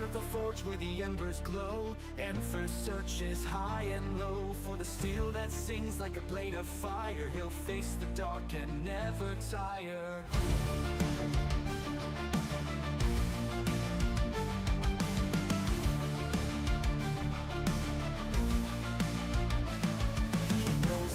heart of the forge where the embers glow. Emphyr searches high and low for the steel that sings like a blade of fire. He'll face the dark and never tire.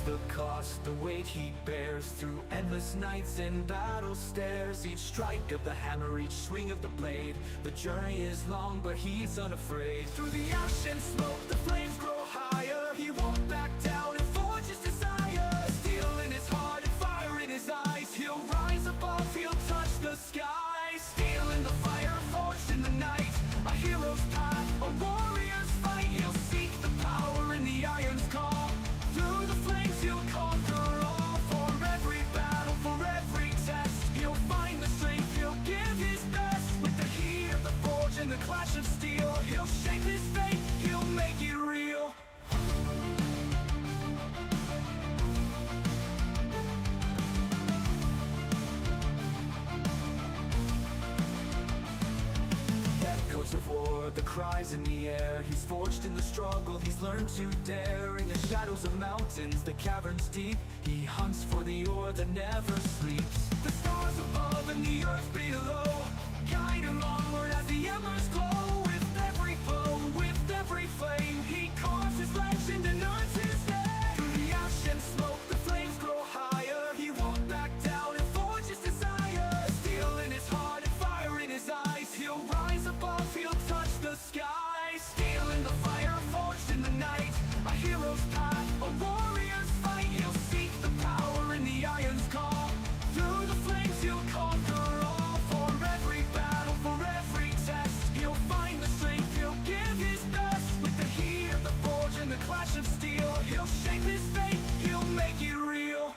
The cost, the weight he bears through endless nights and battle stares. Each strike of the hammer, each swing of the blade. The journey is long, but he's unafraid. Through the ash and smoke, the flames grow higher. He won't back down and forge his desire. Steel in his heart and fire in his eyes. He'll rise above, he'll touch the sky. Steel in the fire, forged in the night. A hero's path, a warrior's fight. He'll seek the power in the iron's call. Through the flames he'll conquer all. For every battle, for every test, he'll find the strength, he'll give his best. With the heat of the forge and the clash of steel, he'll shape his fate, he'll make it real. Echoes of war, the cries in the air. He's forged in the struggle, he's learned to dare. In the shadows of mountains, the caverns deep, he hunts for the ore that never sleeps. The stars above and the earth below guide him onward as the embers glow. With every blow, with every flame, he carves his legend and earns his name. Through the ash and smoke, the flames grow higher. He won't back down and forge his desire. Steel in his heart and fire in his eyes. He'll rise above, he'll touch the sky. Steel in the fire, forged in the night. A hero's path, a warrior's fight. He'll seek the power in the iron's call. Through the flames he'll conquer all. For every battle, for every test, he'll find the strength, he'll give his best. With the heat of the forge and the clash of steel, he'll shape his fate, he'll make it real.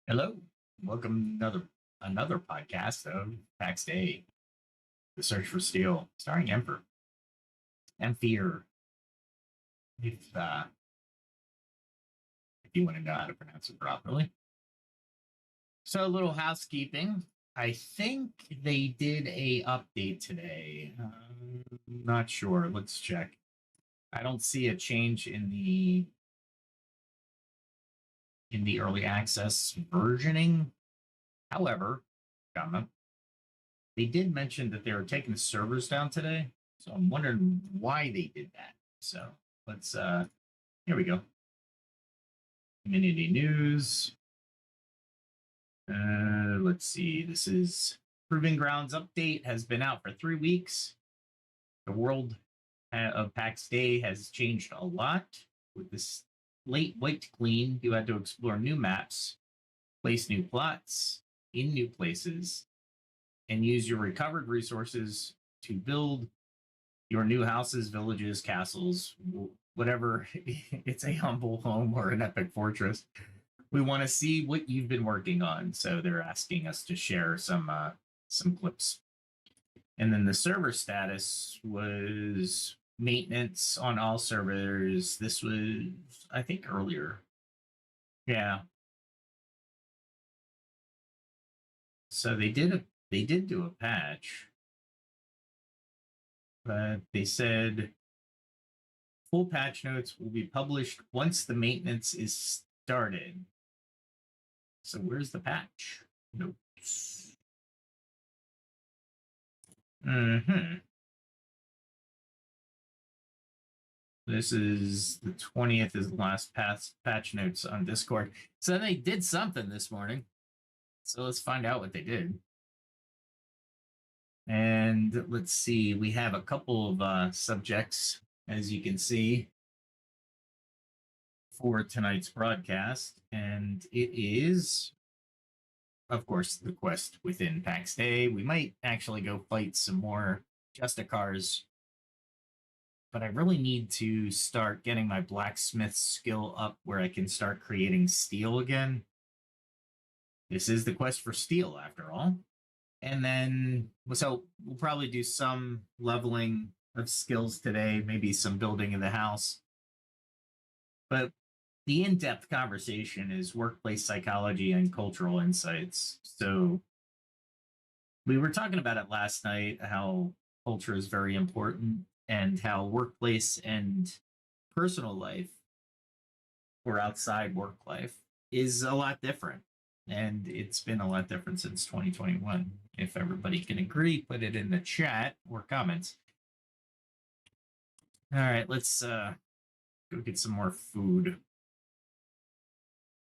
Hello, welcome to another podcast of Pax Dei, The Search for Steel, starring Emphyr. If you want to know how to pronounce it properly. So a little housekeeping. I think they did a update today. Not sure. Let's check. I don't see a change in the early access versioning. However, they did mention that they were taking the servers down today. So I'm wondering why they did that. So let's, here we go. Community news. Let's see. This is Proving Grounds update has been out for 3 weeks. The world of Pax Dei has changed a lot. With this late wiped clean, you had to explore new maps, place new plots in new places, and use your recovered resources to build your new houses, villages, castles, whatever. It's a humble home or an epic fortress. We want to see what you've been working on, so they're asking us to share some clips. And then the server status was maintenance on all servers. This was, I think, earlier. Yeah. So they did do a patch, but they said full patch notes will be published once the maintenance is started. So where's the patch notes? This is the 20th is the last patch notes on Discord. So they did something this morning. So let's find out what they did. And let's see, we have a couple of subjects, as you can see, for tonight's broadcast. And it is, of course, the quest within Pax Dei. We might actually go fight some more Justicars. But I really need to start getting my blacksmith skill up where I can start creating steel again. This is the quest for steel, after all. And then, so we'll probably do some leveling of skills today, maybe some building in the house. But the in-depth conversation is workplace psychology and cultural insights. So We were talking about it last night, how culture is very important and how workplace and personal life or outside work life is a lot different. And it's been a lot different since 2021. If everybody can agree, put it in the chat or comments. All right, let's go get some more food.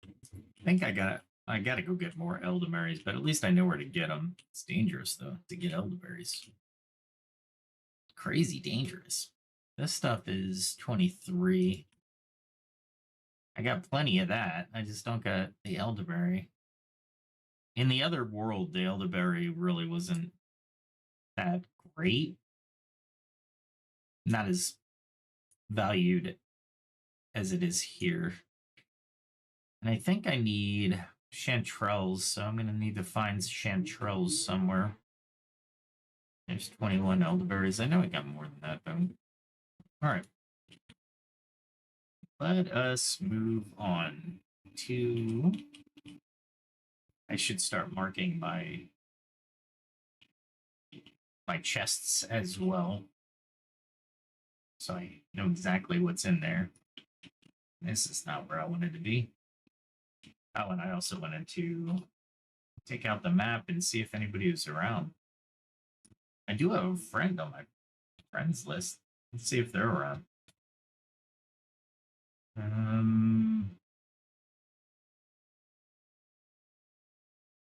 I think I gotta go get more elderberries, but at least I know where to get them. It's dangerous though to get elderberries. Crazy dangerous. This stuff is 23. I got plenty of that. I just don't got the elderberry. In the other world, the elderberry really wasn't that great. Not as valued as it is here. And I think I need chanterelles, so I'm going to need to find chanterelles somewhere. There's 21 elderberries. I know I got more than that, though. All right. Let us move on to... I should start marking my chests as well, so I know exactly what's in there. This is not where I wanted to be. Oh, and I also wanted to take out the map and see if anybody was around. I do have a friend on my friends list. Let's see if they're around.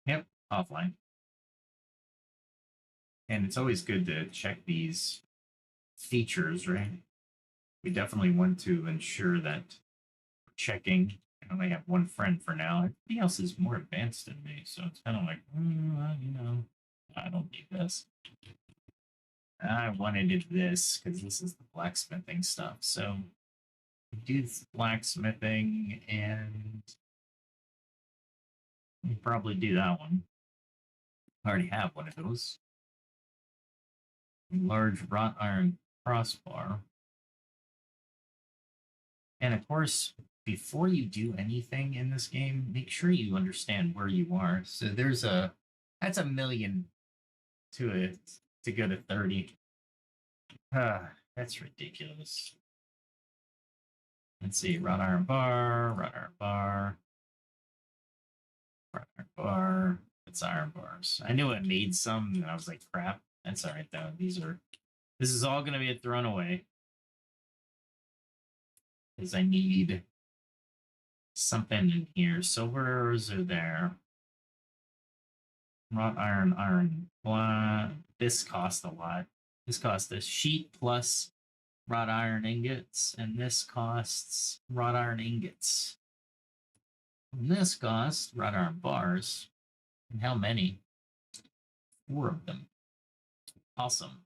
Yep, offline. And it's always good to check these features, right? We definitely want to ensure that we're checking. I only have one friend for now. Everybody else is more advanced than me, so it's kind of like, I don't need this. I wanted this because this is the blacksmithing stuff. So do blacksmithing and we'll probably do that one. I already have one of those. Large wrought iron crossbar. And of course, before you do anything in this game, make sure you understand where you are. So that's a million to it to go to 30. That's ridiculous. Let's see, wrought iron bar, wrought iron bar, wrought iron bar. It's iron bars. I knew it made some, and I was like, crap. That's all right though. This is all gonna be thrown away. Because I need something in here. Silvers are there. Wrought iron, iron. Blah. This cost a lot. This costs a sheet plus wrought iron ingots, and this costs wrought iron ingots. And this costs wrought iron bars. And how many? 4 of them. Awesome.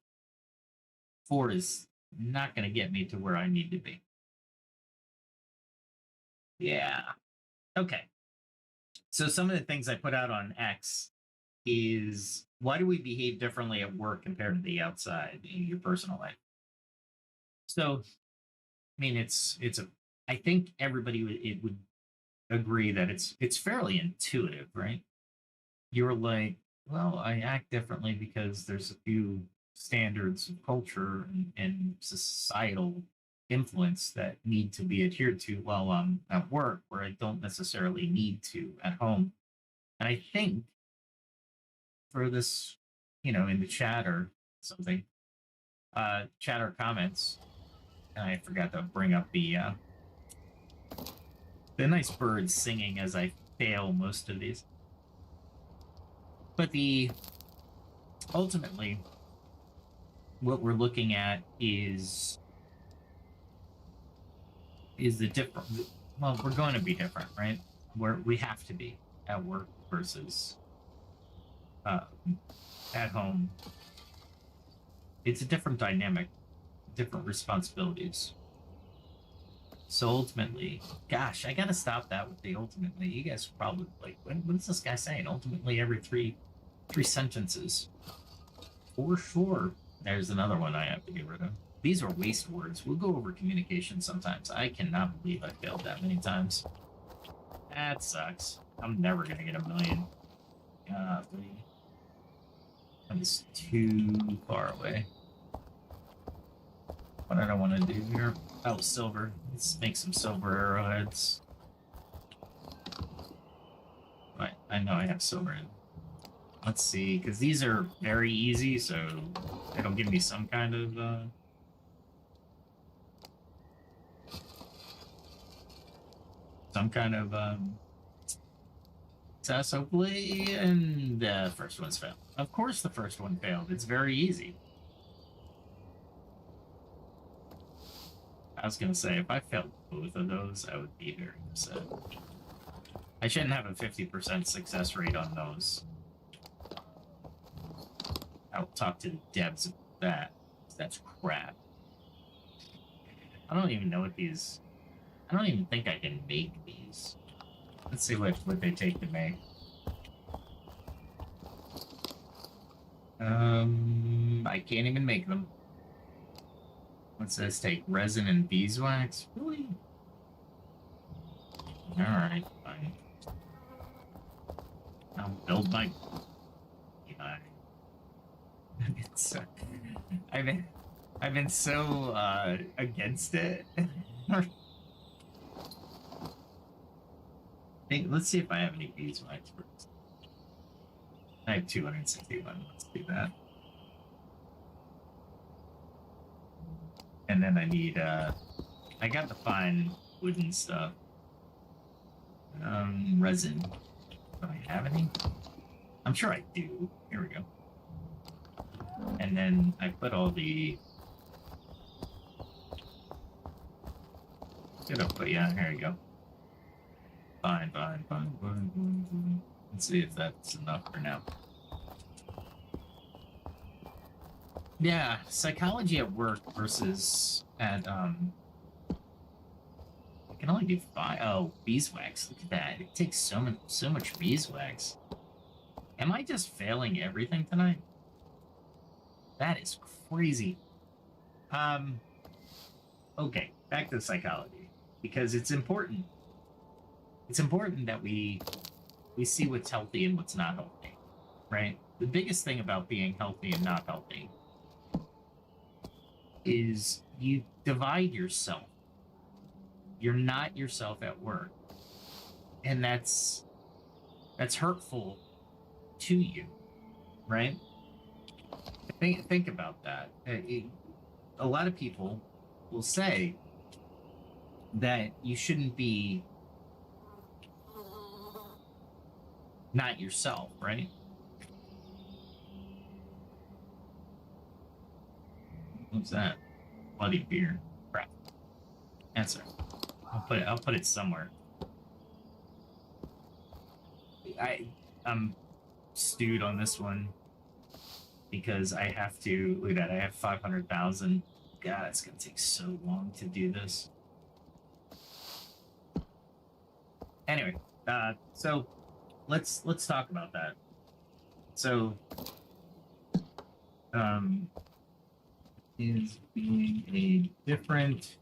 4 is not going to get me to where I need to be. Yeah. Okay. So some of the things I put out on X is, why do we behave differently at work compared to the outside in your personal life? So, I mean, I think everybody would agree that it's fairly intuitive, right? You're like, well, I act differently because there's a few standards of culture and societal influence that need to be adhered to while I'm at work, where I don't necessarily need to at home. And I think for this, in the chat or something, chat or comments, and I forgot to bring up the nice birds singing as I fail most of these. But ultimately, what we're looking at is the different. Well, we're going to be different, right? Where we have to be at work versus at home. It's a different dynamic, different responsibilities. So ultimately, gosh, I gotta stop that with the ultimately. You guys are probably like, what is this guy saying? Ultimately, every three sentences. For sure. There's another one I have to get rid of. These are waste words. We'll go over communication sometimes. I cannot believe I failed that many times. That sucks. I'm never gonna get a million. Golly. That is too far away. What I don't want to do here. Oh, silver. Let's make some silver arrowheads. Right, I know I have silver in. Let's see, because these are very easy, so it'll give me some kind of success, hopefully. And the first one's failed. Of course, the first one failed. It's very easy. I was gonna say, if I failed both of those, I would be very upset. I shouldn't have a 50% success rate on those. I'll talk to the devs about that. That's crap. I don't even know what these... I don't even think I can make these. Let's see what they take to make. I can't even make them. What's this take? Resin and beeswax? Really? Alright, fine. I'll build my... It's, I've been so against it. Hey, let's see if I have any beeswax first. I have 261. Let's do that. And then I need I got to find wooden stuff. Resin. Do I have any? I'm sure I do. Here we go. And then I put all the... Yeah, here we go. Fine. Let's see if that's enough for now. Yeah, psychology at work versus at, I can only do 5. Oh, beeswax. Look at that. It takes so much beeswax. Am I just failing everything tonight? That is crazy. Okay, back to psychology, because it's important. It's important that we see what's healthy and what's not healthy, right? The biggest thing about being healthy and not healthy is you divide yourself. You're not yourself at work, and that's hurtful to you, right? Think about that. A lot of people will say that you shouldn't be not yourself, right? What's that? Bloody beer. Crap. Answer. I'll put it somewhere. I'm stewed on this one because I have to. Look at that. I have 500,000. God, it's gonna take so long to do this. Anyway, so let's talk about that. So, is being a different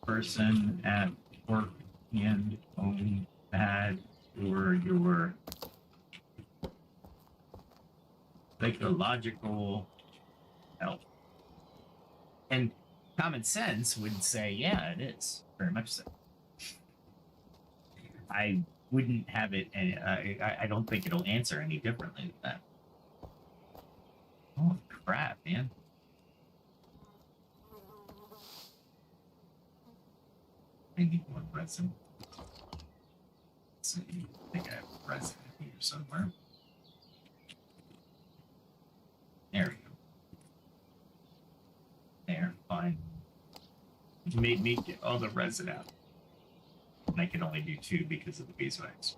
person at work and home bad for your psychological health? And common sense would say, yeah, it is very much so. I wouldn't have it, and I don't think it'll answer any differently than that. Oh crap, man! I need more resin. Let's see, I think I have resin here somewhere. There we go. There, fine. It made me get all the resin out. And I can only do 2 because of the beeswax.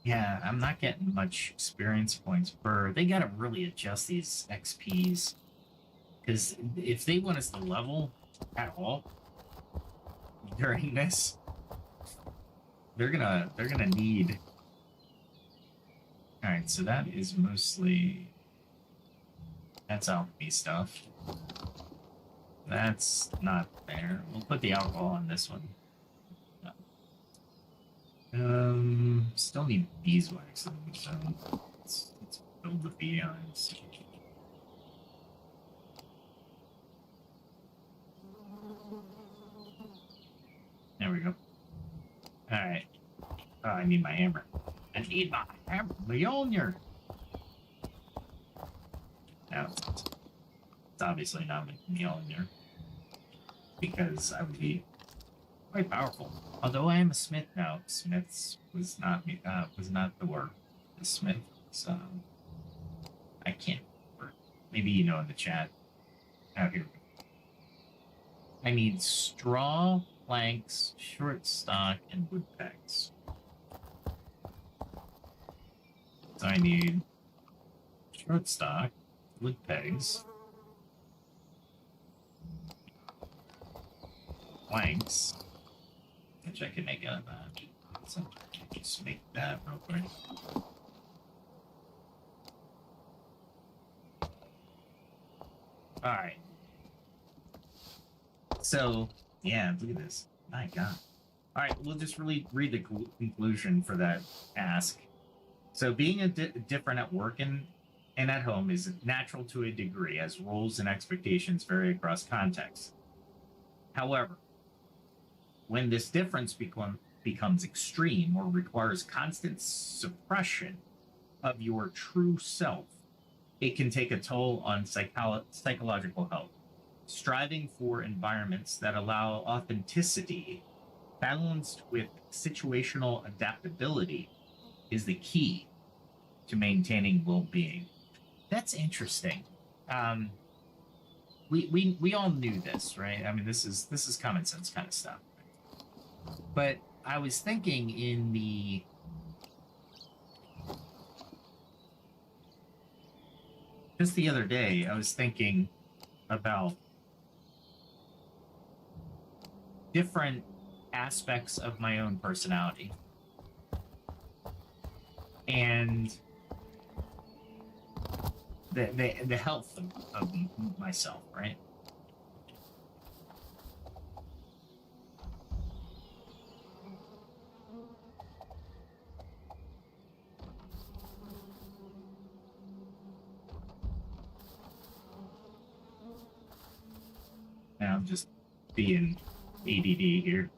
Yeah, I'm not getting much experience points per... They gotta really adjust these XPs. Because if they want us to level at all during this, they're gonna need... Alright, so that is mostly... That's alchemy stuff. That's not there. We'll put the alcohol on this one. Still need beeswax, though, so let's build the beehives. There we go. Alright. Oh, I need my hammer. I need my hammer. Mjolnir! No, it's obviously not Mjolnir. Because I would be quite powerful. Although I am a smith now. Smiths was not the word. The smith. So I can't remember. Maybe you know in the chat. Out here. I need straw, planks, short stock, and wood pegs. So I need short stock, wood pegs, planks, which I can make out of that. So just make that real quick. All right. So, yeah, look at this. My God. All right, we'll just really read the conclusion for that ask. So, being different at work and at home is natural to a degree, as roles and expectations vary across contexts. However, when this difference becomes extreme or requires constant suppression of your true self, it can take a toll on psychological health. Striving for environments that allow authenticity balanced with situational adaptability is the key to maintaining well-being. That's interesting. We all knew this, right? I mean, this is common sense kind of stuff. But I was thinking in just the other day, I was thinking about different aspects of my own personality and the health of myself, right? Now I'm just being ADD here.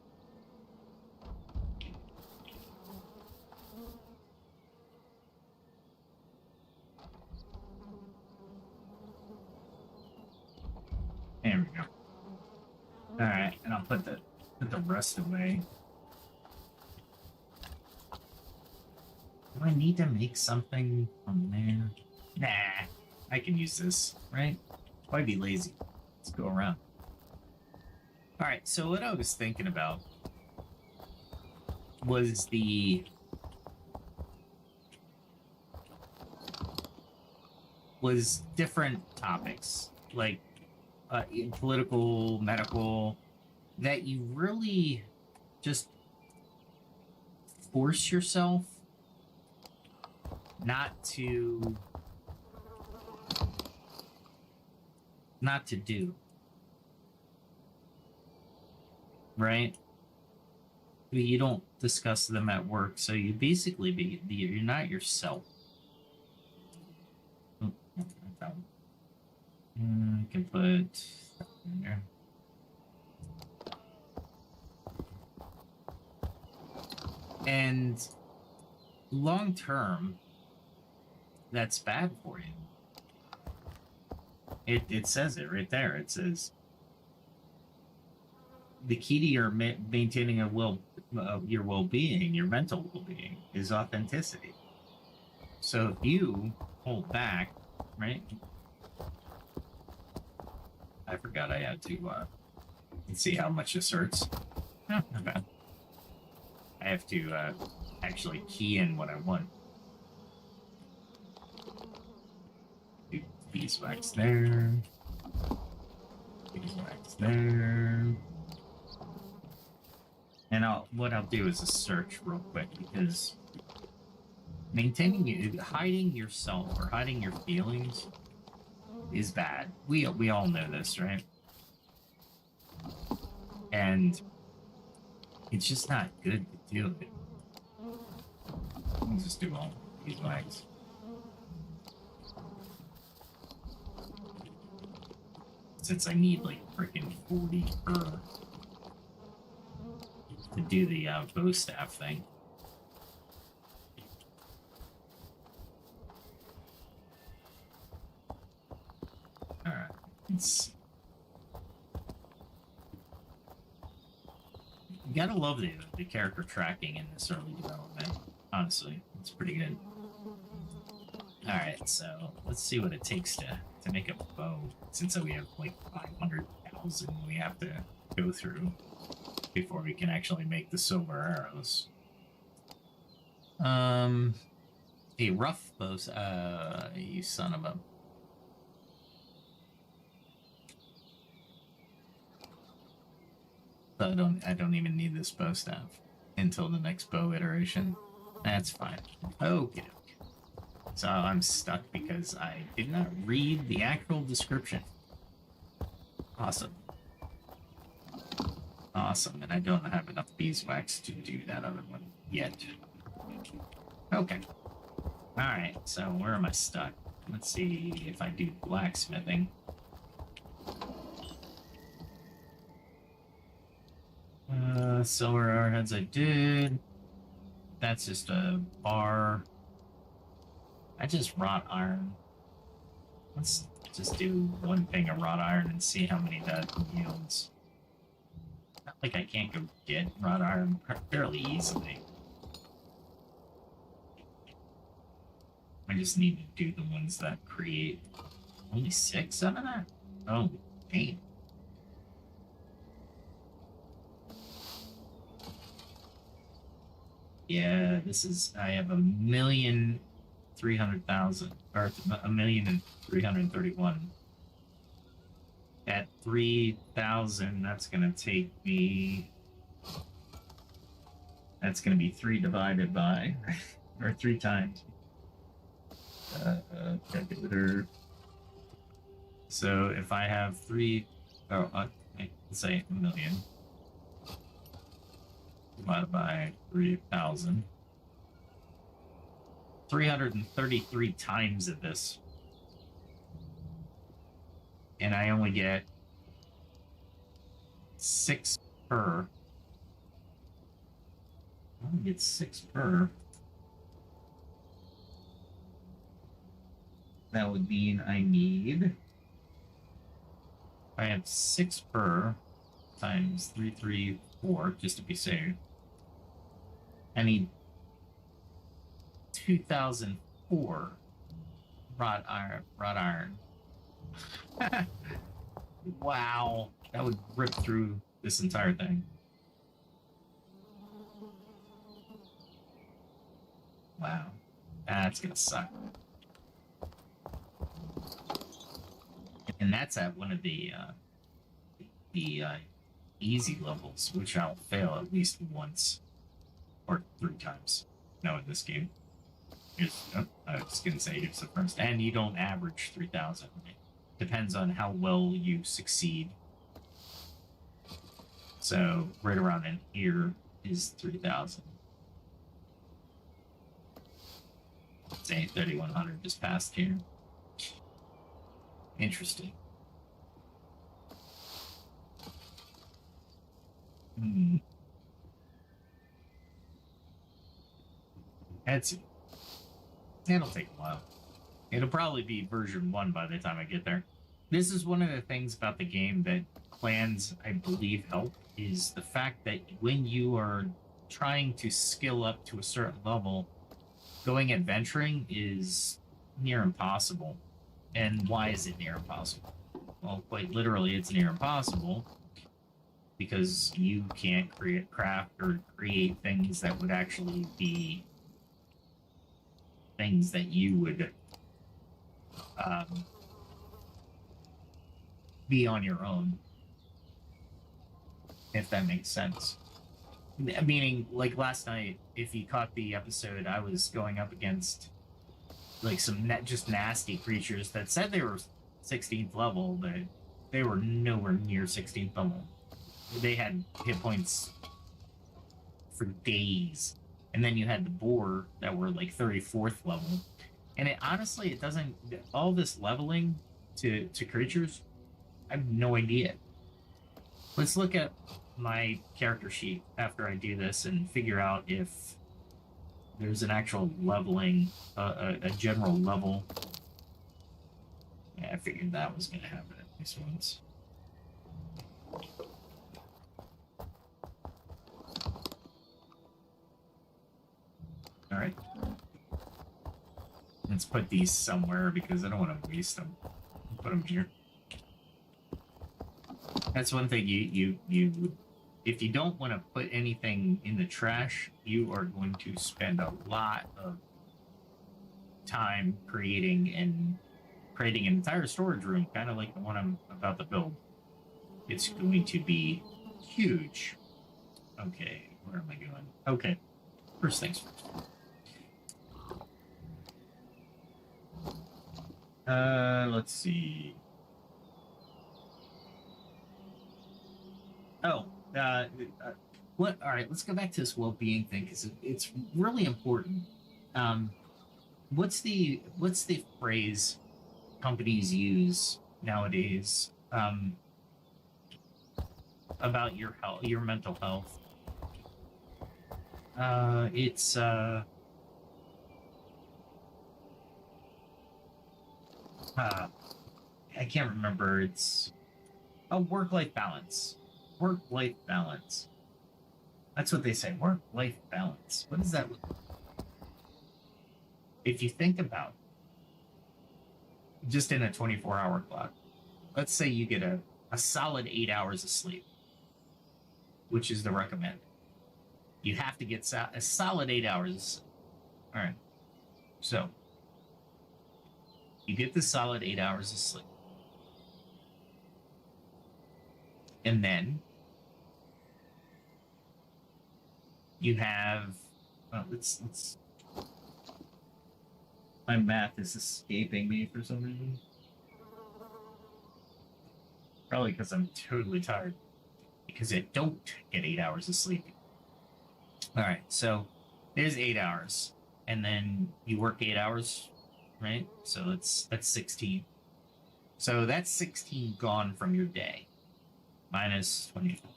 There we go. All right, and I'll put the rest away. Do I need to make something from there? Nah, I can use this, right? Why be lazy? Let's go around. All right, so what I was thinking about was different topics, like political, medical, that you really just force yourself not to do, right? You don't discuss them at work, so you basically you're not yourself. Oh, I can put in there. And long term, that's bad for you. It says it right there. It says the key to your maintaining your well-being, your mental well-being, is authenticity. So if you hold back, right? I forgot I had to let's see how much this hurts. Oh, not bad. I have to actually key in what I want. Beeswax there. Beeswax there. And what I'll do is a search real quick, because hiding yourself or hiding your feelings is bad. We all know this, right? And it's just not good to do it. We'll just do all these flags. Since I need like freaking 40 per to do the bow staff thing. Alright, you gotta love the character tracking in this early development. Honestly, it's pretty good. Alright, so let's see what it takes to make a bow. Since we have like 500,000 we have to go through before we can actually make the silver arrows. A rough bow, you son of a... I don't even need this bow staff until the next bow iteration. That's fine. Okay. So I'm stuck because I did not read the actual description. Awesome. Awesome, and I don't have enough beeswax to do that other one yet. Okay. Alright, so where am I stuck? Let's see if I do blacksmithing. Silver arrowheads I did. That's just a bar. I just wrought iron. Let's just do one thing of wrought iron and see how many that yields. Not like I can't go get wrought iron fairly easily. I just need to do the ones that create only 6 out of that? Oh, damn. Yeah, this is, I have 1,300,000, or 1,331,000. At 3,000, that's gonna take me, that's gonna be 3 divided by, or 3 times. Calculator. So if I have 3, let's say 1 million. Divided by 3,000. 333 times of this. And I only get 6 per. I only get 6 per. That would mean I need. I have 6 per times 334, just to be safe. I need 2004 wrought iron. Wow, that would rip through this entire thing. Wow, that's gonna suck. And that's at one of the easy levels, which I'll fail at least once or 3 times. No, in this game. I was gonna say here's the first, and you don't average 3,000. It depends on how well you succeed. So right around in here is 3,000. Say 3,100 just passed here. Interesting. It'll take a while. It'll probably be version 1 by the time I get there. This is one of the things about the game that clans, I believe, help, is the fact that when you are trying to skill up to a certain level, going adventuring is near impossible. And why is it near impossible? Well, quite literally, it's near impossible because you can't craft or create things that would actually be things that you would be on your own, if that makes sense. Meaning, like last night, if you caught the episode, I was going up against like some just nasty creatures that said they were 16th level, but they were nowhere near 16th level. They had hit points for days. and then you had the boar that were like 34th level. And it honestly, it doesn't, all this leveling to creatures, I have no idea. Let's look at my character sheet after I do this and figure out if there's an actual leveling, a general level. Yeah, I figured that was going to happen at least once. All right. Let's put these somewhere because I don't want to waste them. Put them here. That's one thing you if you don't want to put anything in the trash, you are going to spend a lot of time creating an entire storage room, kind of like the one I'm about to build. It's going to be huge. Okay, where am I going? Okay, first things first. Let's see. Oh, what? All right, let's go back to this well-being thing because it's really important. What's the phrase companies use nowadays about your health, your mental health? It's I can't remember. It's a work-life balance. Work-life balance. That's what they say. Work-life balance. What does that look like? If you think about just in a 24-hour clock, let's say you get a solid 8 hours of sleep, which is the recommend. You have to get a solid 8 hours. All right. So you get the solid 8 hours of sleep. And then you have, well, let's, my math is escaping me for some reason. Probably because I'm totally tired. Because I don't get 8 hours of sleep. All right, so there's 8 hours. And then you work 8 hours, right? So that's 16. So that's 16 gone from your day. Minus 24.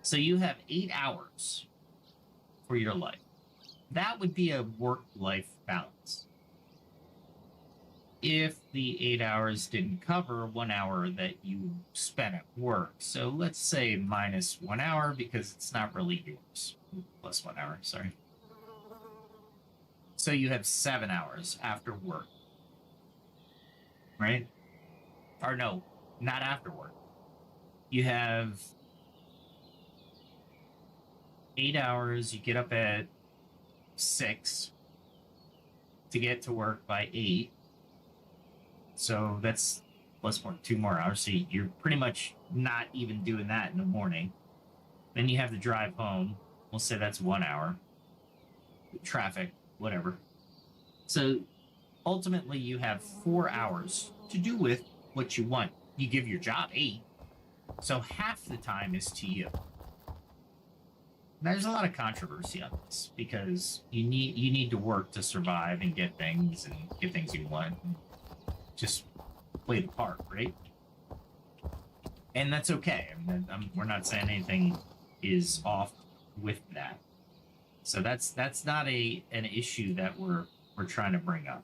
So you have 8 hours for your life. That would be a work-life balance. If the 8 hours didn't cover 1 hour that you spent at work. So let's say minus 1 hour because it's not really yours. Plus 1 hour, sorry. So you have 7 hours after work. Right? Or no, not after work. You have 8 hours. You get up at 6 to get to work by 8. So that's plus 2 more hours. So you're pretty much not even doing that in the morning. Then you have to drive home. We'll say that's 1 hour. Traffic, whatever. So ultimately you have 4 hours to do with what you want. You give your job 8. So half the time is to you. There's a lot of controversy on this because you need to work to survive and get things you want. Just play the part, right? And that's okay. I mean, we're not saying anything is off with that. So that's not an issue that we're trying to bring up.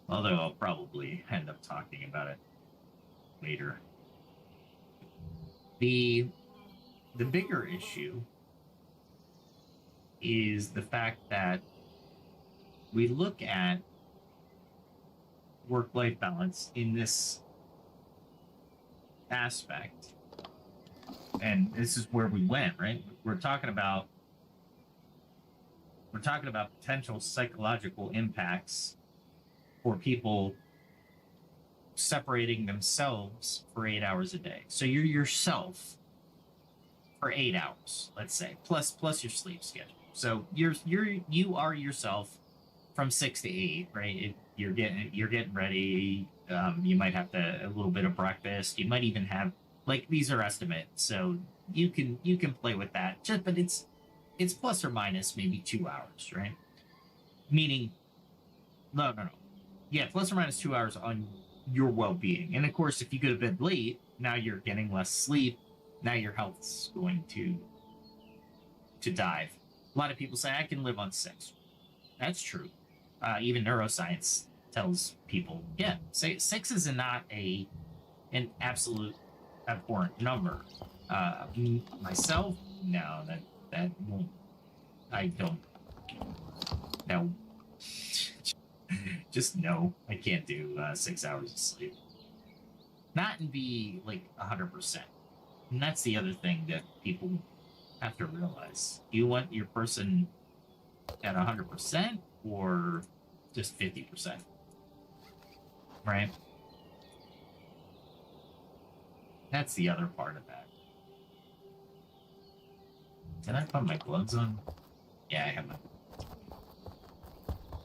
Although I'll probably end up talking about it later. The bigger issue is the fact that we look at work-life balance in this aspect, and this is where we went, right? We're talking about potential psychological impacts for people separating themselves for 8 hours a day. So you're yourself for 8 hours, let's say, plus your sleep schedule. So you are yourself from 6 to 8, right? You're getting ready. You might have a little bit of breakfast. You might even have Like, these are estimates, so you can play with that. But it's plus or minus maybe 2 hours, right? Meaning, no. Yeah, plus or minus 2 hours on your well-being. And of course, if you go to bed late, now you're getting less sleep. Now your health's going to dive. A lot of people say I can live on 6. That's true. Even neuroscience tells people, yeah, say 6 is not an absolute abhorrent number. Myself, no, that won't. I don't. No. Just no. I can't do 6 hours of sleep. Not and be like 100%. And that's the other thing that people have to realize. Do you want your person at 100% or just 50%? Right? That's the other part of that. Did I put my gloves on? Yeah, I have my.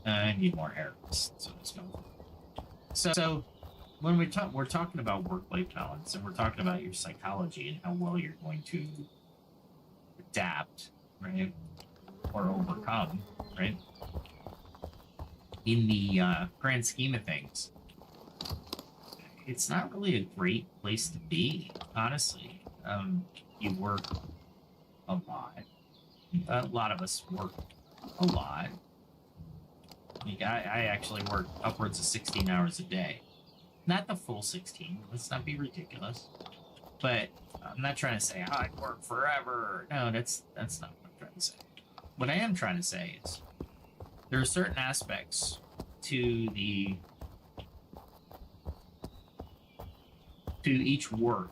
I need more hair. So when we're talking about work-life balance, and we're talking about your psychology and how well you're going to adapt, right, or overcome, right, in the grand scheme of things, it's not really a great place to be, honestly. You work a lot. A lot of us work a lot. I actually work upwards of 16 hours a day. Not the full 16. Let's not be ridiculous. But I'm not trying to say I work forever. No, that's not what I'm trying to say. What I am trying to say is there are certain aspects to each work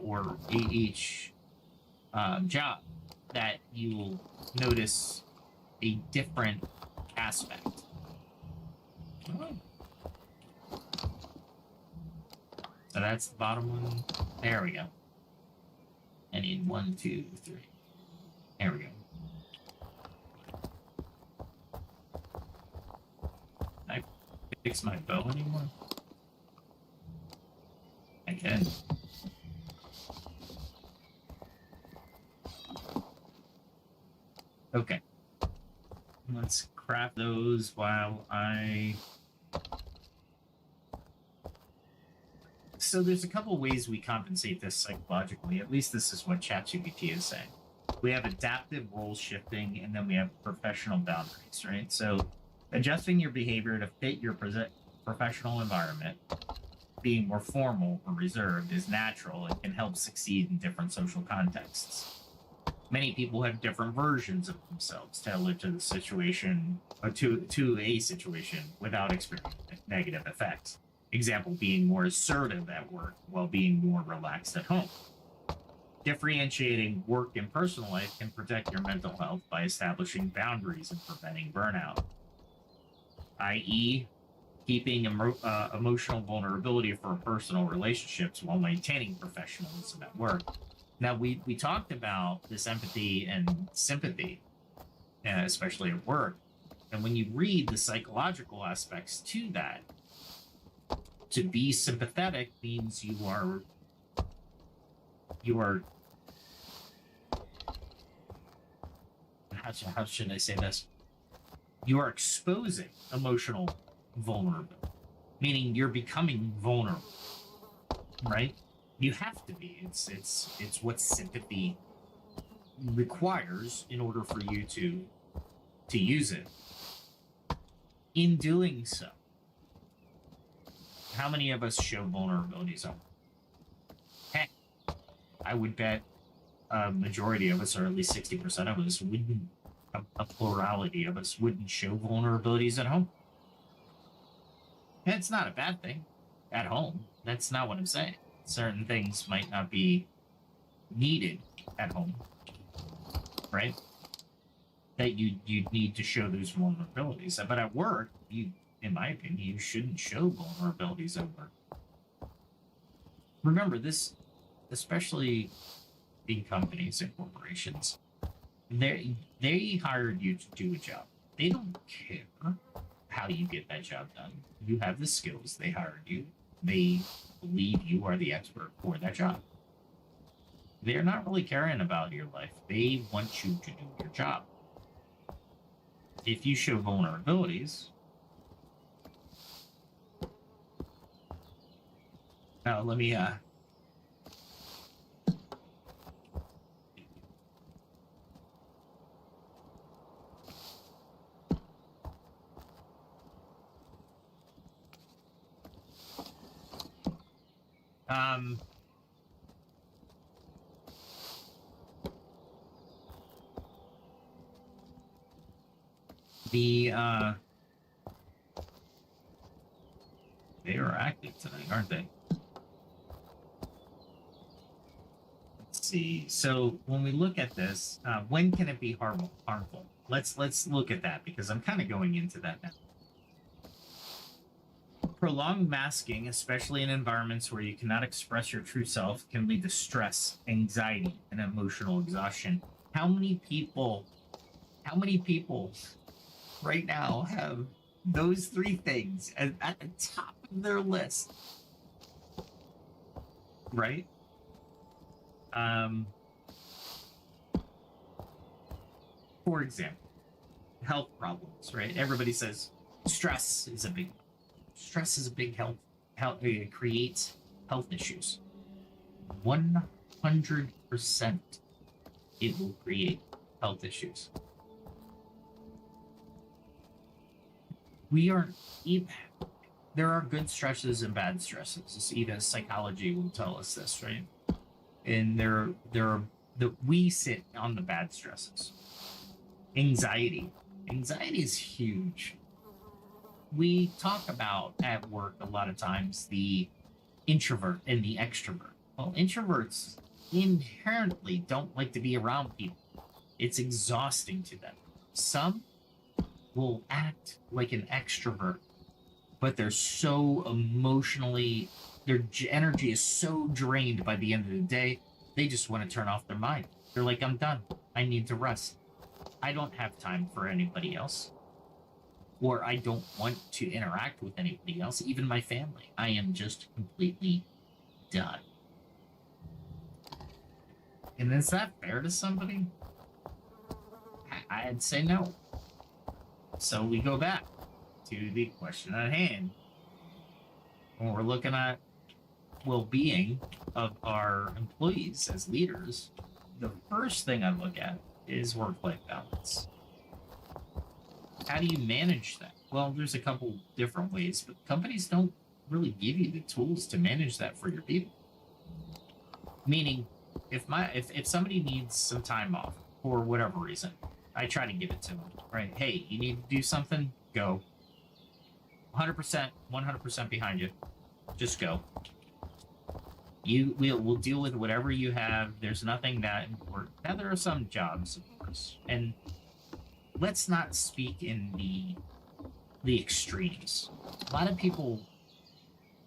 or each job that you will notice a different aspect. So that's the bottom one. There we go. I need 1, 2, 3. There we go. Can I fix my bow anymore? I can. Okay. Let's craft those while I... So there's a couple ways we compensate this psychologically. At least this is what ChatGPT is saying. We have adaptive role shifting, and then we have professional boundaries, right? So adjusting your behavior to fit your professional environment, being more formal or reserved, is natural and can help succeed in different social contexts. Many people have different versions of themselves tailored to the situation or to a situation without experiencing negative effects. Example being more assertive at work while being more relaxed at home. Differentiating work and personal life can protect your mental health by establishing boundaries and preventing burnout, i.e., keeping emotional vulnerability for personal relationships while maintaining professionalism at work. Now, we talked about this empathy and sympathy, especially at work. And when you read the psychological aspects to that, to be sympathetic means you are how should I say this? You are exposing emotional vulnerability, meaning you're becoming vulnerable, right? You have to be. It's what sympathy requires in order for you to use it. In doing so, how many of us show vulnerabilities on? Heck, I would bet a majority of us, or at least 60% of us, wouldn't, a plurality of us, wouldn't show vulnerabilities at home. And it's not a bad thing at home. That's not what I'm saying. Certain things might not be needed at home, right? That you need to show those vulnerabilities. But at work, in my opinion, you shouldn't show vulnerabilities at work. Remember this, especially in companies and corporations, they hired you to do a job. They don't care how you get that job done. You have the skills. They hired you. They believe you are the expert for that job. they're not really caring about your life. They want you to do your job. If you show vulnerabilities, now let me the they are active tonight, aren't they? Let's see. So when we look at this, when can it be harmful? Let's look at that, because I'm kind of going into that now. Prolonged masking, especially in environments where you cannot express your true self, can lead to stress, anxiety, and emotional exhaustion. How many people right now have those three things at the top of their list? Right? For example, health problems, right? Everybody says stress is a big health, it creates health issues. 100% it will create health issues. There are good stresses and bad stresses. Even psychology will tell us this, right? And we sit on the bad stresses. Anxiety is huge. We talk about at work a lot of times the introvert and the extrovert. Well, introverts inherently don't like to be around people. It's exhausting to them. Some will act like an extrovert, but they're so emotionally, their energy is so drained by the end of the day, they just want to turn off their mind. They're like, I'm done. I need to rest. I don't have time for anybody else. Or I don't want to interact with anybody else, even my family. I am just completely done. And is that fair to somebody? I'd say no. So we go back to the question at hand. When we're looking at well-being of our employees as leaders, the first thing I look at is work-life balance. How do you manage that? Well, there's a couple different ways, but companies don't really give you the tools to manage that for your people. Meaning, if somebody needs some time off for whatever reason, I try to give it to them, right? Hey, you need to do something? Go. 100% behind you. Just go. We'll deal with whatever you have. There's nothing that important. Now, there are some jobs, of course, and let's not speak in the extremes. A lot of people,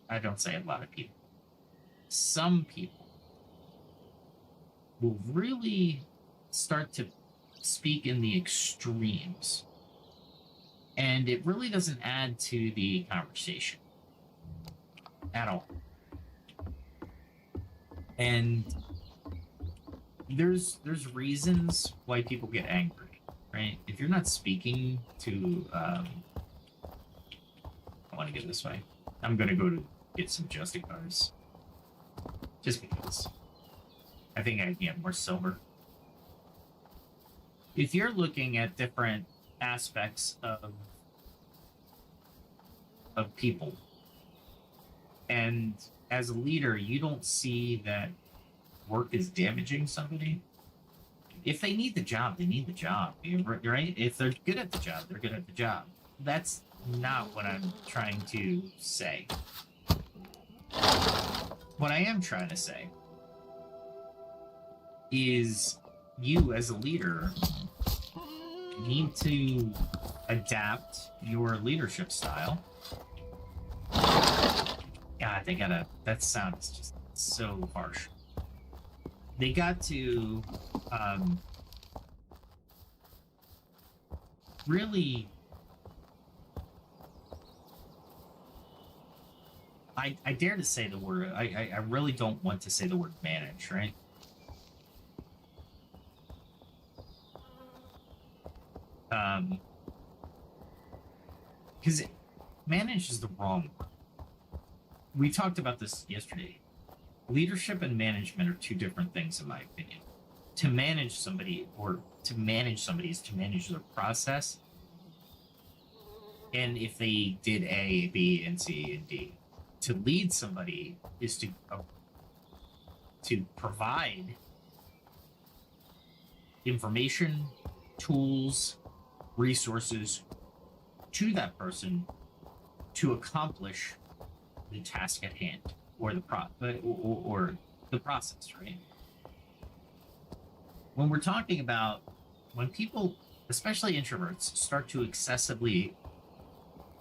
I don't say a lot of people, some people will really start to speak in the extremes, and it really doesn't add to the conversation at all. And there's reasons why people get angry, right? If you're not speaking to I want to get this way. I'm gonna go to get some Justic cards, just because I think I can get more silver. If you're looking at different aspects of people, and as a leader you don't see that work is damaging somebody, if they need the job, they need the job, right? If they're good at the job, they're good at the job. That's not what I'm trying to say. What I am trying to say is you as a leader need to adapt your leadership style. God, that sound is just so harsh. They got to really, I dare to say the word, I really don't want to say the word manage, right? Because manage is the wrong word. We talked about this yesterday. Leadership and management are two different things, in my opinion. To manage somebody is to manage their process. And if they did A, B, and C, and D, to lead somebody is to provide information, tools, resources to that person to accomplish the task at hand, or the process, right? When we're talking about when people, especially introverts, start to excessively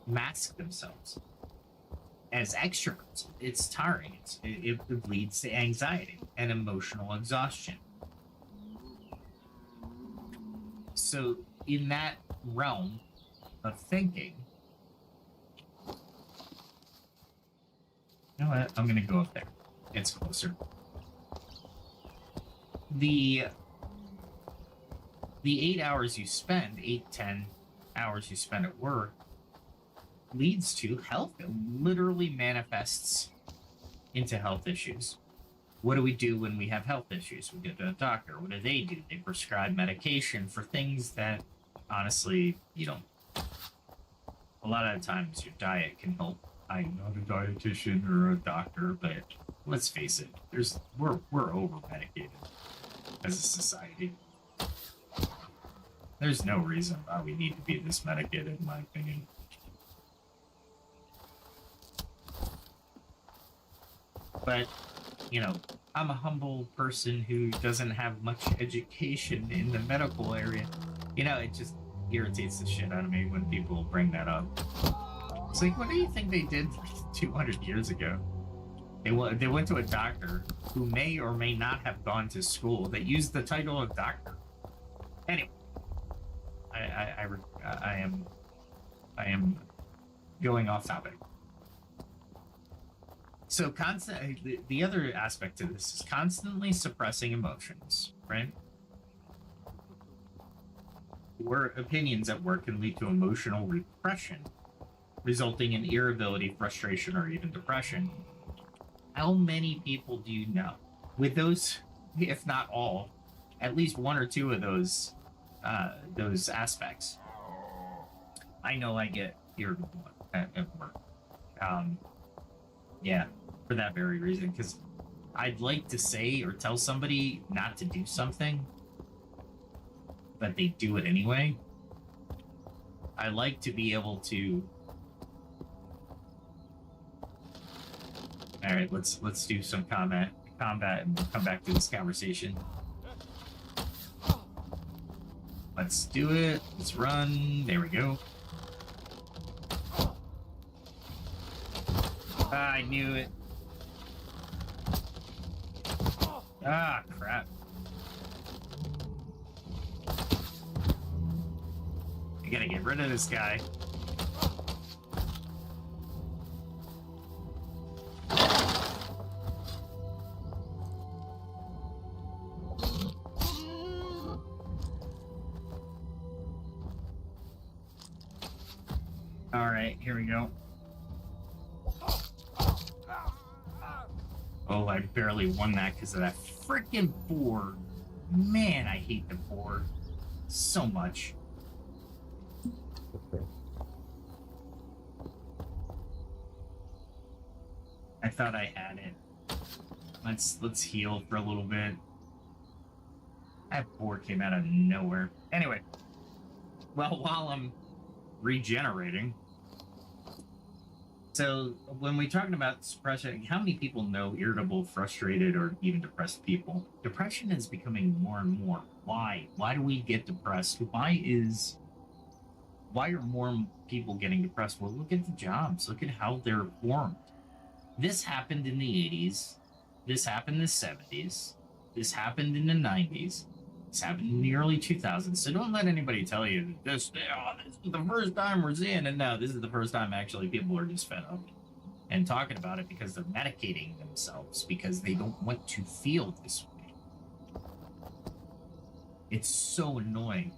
mask themselves as extroverts, it's tiring. It leads to anxiety and emotional exhaustion. So in that realm of thinking, you know what? I'm gonna go up there. It's closer. The 8 hours you spend, 10 hours you spend at work, leads to health. It literally manifests into health issues. What do we do when we have health issues? We go to a doctor. What do? They prescribe medication for things that, honestly, you don't. A lot of times your diet can help. I'm not a dietitian or a doctor, but let's face it, we're over medicated as a society. There's no reason why we need to be this medicated, in my opinion. But, you know, I'm a humble person who doesn't have much education in the medical area. You know, it just irritates the shit out of me when people bring that up. It's like, what do you think they did 200 years ago? They went to a doctor who may or may not have gone to school that used the title of doctor. Anyway, I am going off topic. So the other aspect to this is constantly suppressing emotions, right? Where opinions at work can lead to emotional repression, resulting in irritability, frustration, or even depression. How many people do you know with those, if not all, at least one or two of those aspects? I know I get irritable at work. Yeah, for that very reason, because I'd like to say or tell somebody not to do something, but they do it anyway. I like to be able to. All right, let's do some combat, and we'll come back to this conversation. Let's do it. Let's run. There we go. I knew it. Ah, crap. I gotta get rid of this guy. All right, here we go. Oh, I barely won that because of that freaking boar. Man, I hate the boar so much. I thought I had it. Let's heal for a little bit. That boar came out of nowhere. Anyway, well, while I'm regenerating. So when we're talking about suppression, how many people know irritable, frustrated, or even depressed people? Depression is becoming more and more. Why? Why do we get depressed? Why are more people getting depressed? Well, look at the jobs. Look at how they're formed. This happened in the 80s. This happened in the 70s. This happened in the 90s. This happened in the early 2000s. So don't let anybody tell you that this is the first time we're seeing it. No, this is the first time actually people are just fed up and talking about it because they're medicating themselves because they don't want to feel this way. It's so annoying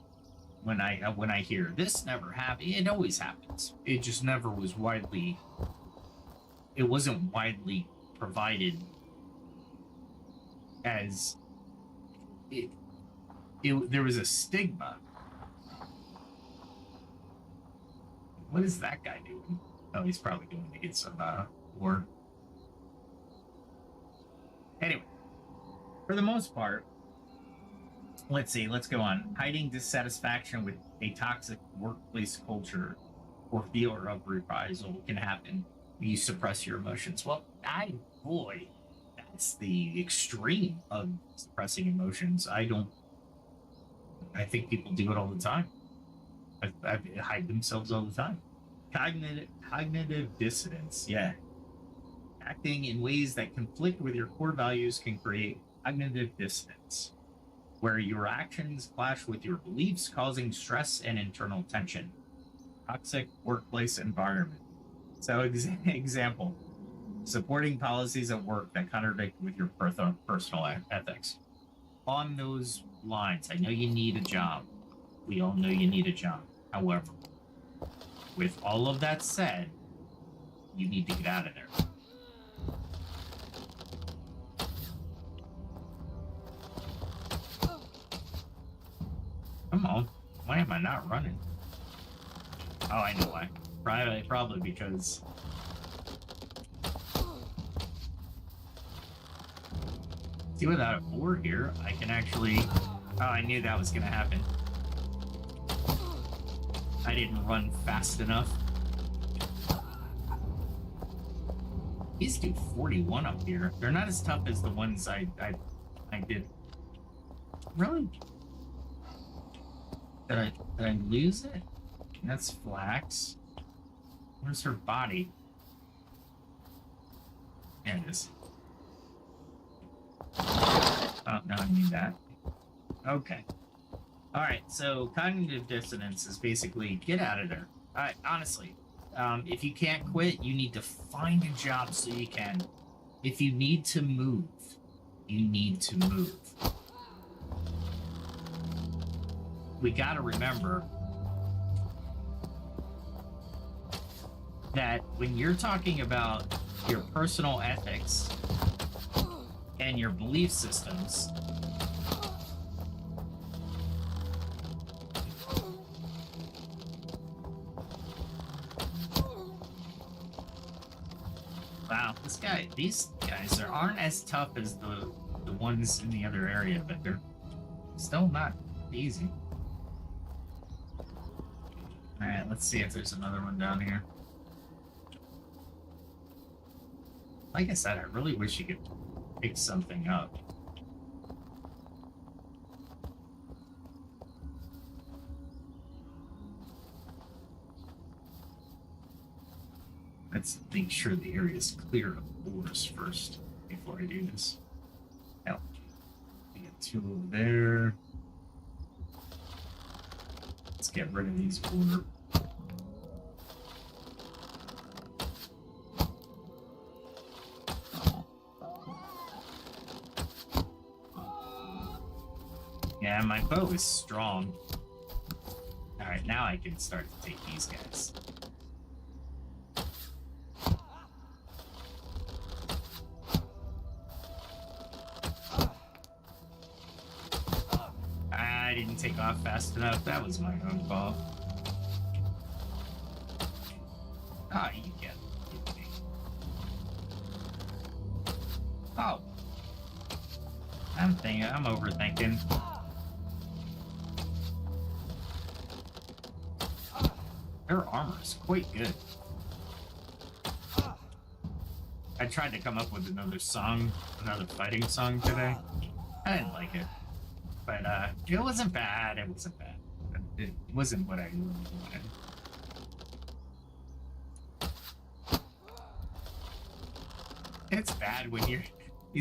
when I hear this never happened. It always happens. It just never was widely. It wasn't widely provided as it. There was a stigma. What is that guy doing? Oh, he's probably going to get some war. Anyway, for the most part, let's see. Let's go on. Hiding dissatisfaction with a toxic workplace culture or fear of reprisal can happen when you suppress your emotions. Well, boy, that's the extreme of suppressing emotions. I think people do it all the time. I hide themselves all the time. Cognitive dissonance. Yeah. Acting in ways that conflict with your core values can create cognitive dissonance, where your actions clash with your beliefs, causing stress and internal tension. Toxic workplace environment. So, example, supporting policies at work that contradict with your personal ethics. On those lines, I know you need a job. We all know you need a job. However, with all of that said, you need to get out of there. Come on. Why am I not running? Oh, I know why. Probably because... See, without a board here, I can actually... Oh, I knew that was going to happen. I didn't run fast enough. These do 41 up here. They're not as tough as the ones I did. Really? Did I lose it? That's Flax. Where's her body? There it is. Oh, no, I need that. Okay. Alright, so cognitive dissonance is basically get out of there. Alright, honestly, if you can't quit, you need to find a job so you can. If you need to move, you need to move. We gotta remember that when you're talking about your personal ethics and your belief systems, wow, these guys aren't as tough as the ones in the other area, but they're still not easy. Alright, let's see if there's another one down here. Like I said, I really wish you could pick something up. Let's make sure the area is clear of boars first before I do this. Hell, we got two over there. Let's get rid of these boar. Yeah, my bow is strong. Alright, now I can start to take these guys. I didn't take off fast enough. That was my own fault. Ah, you get me. Oh. I'm overthinking. Their armor is quite good. I tried to come up with another fighting song today. I didn't like it. But it wasn't bad. It wasn't bad. It wasn't what I really wanted. It's bad when you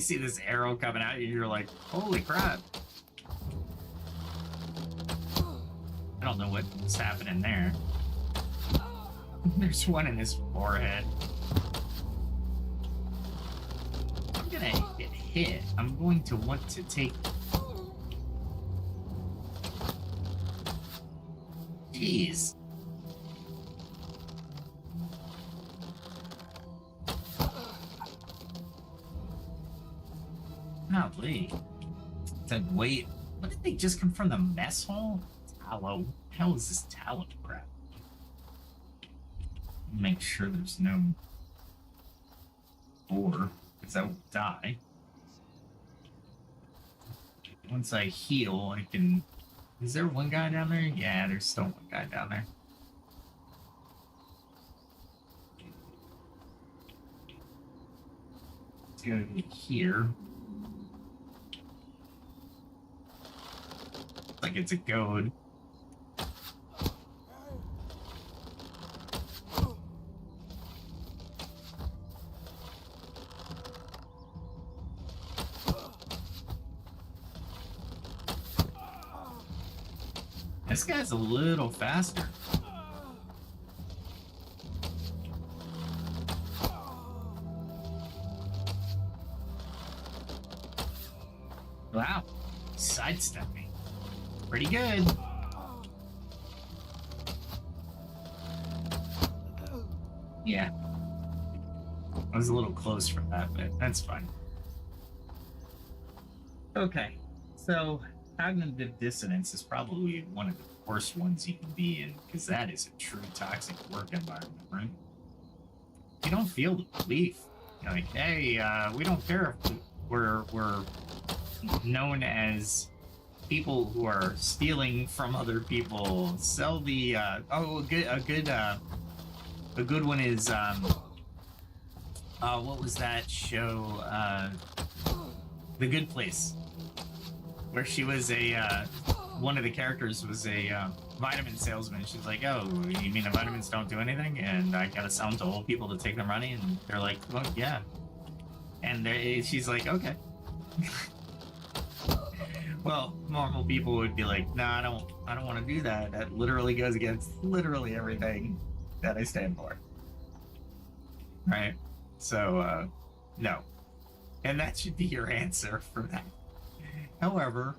see this arrow coming out and you're like, holy crap. I don't know what's happening there. There's one in his forehead. I'm gonna get hit. I'm going to want to take... Jeez. Golly. Said, wait, what did they just come from the mess hall? Tallow. Hell is this tallow crap? Make sure there's no ore, because I will die. Once I heal, I can... Is there one guy down there? Yeah, there's still one guy down there. Let's go here. Like it's a goad. This guy's a little faster. Wow, sidestep me. Pretty good. Yeah. I was a little close for that, but that's fine. Okay, so cognitive dissonance is probably one of the worst ones you can be in, because that is a true toxic work environment, right? You don't feel the belief. You're like, hey, we don't care if we're known as people who are stealing from other people. Sell the a good one is what was that show? The Good Place, where she was a one of the characters was a vitamin salesman. She's like, oh, you mean the vitamins don't do anything, and I gotta sell them to old people to take their money? And they're like, well, yeah. And she's like, okay. Well, normal people would be like, nah, I don't want to do that. That literally goes against literally everything that I stand for. Right? So, no. And that should be your answer for that. However,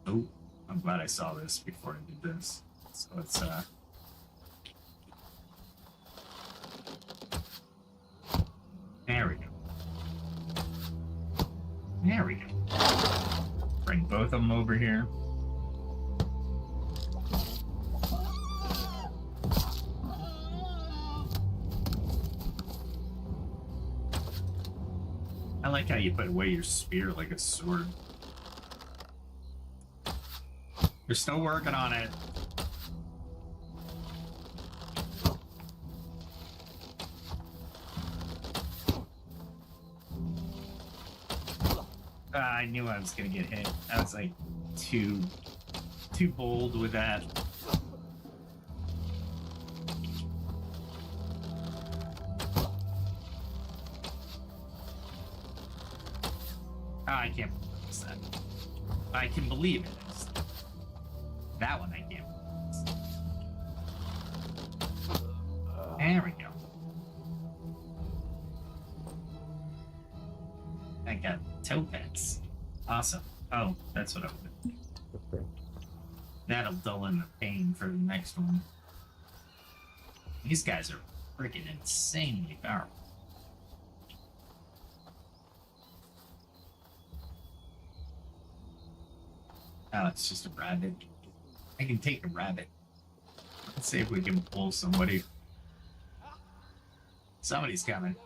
oh, I'm glad I saw this before I did this. So let's, there we go. There we go. Bring both of them over here. I like how you put away your spear like a sword. You're still working on it. I knew I was gonna get hit. I was like too bold with that. I can't believe that. I can believe it. That one I can't believe. There we go. I got topaz. Awesome. Oh, that's what I would. That'll dull in the pain for the next one. These guys are freaking insanely powerful. Oh, it's just a rabbit. I can take a rabbit. Let's see if we can pull somebody. Somebody's coming.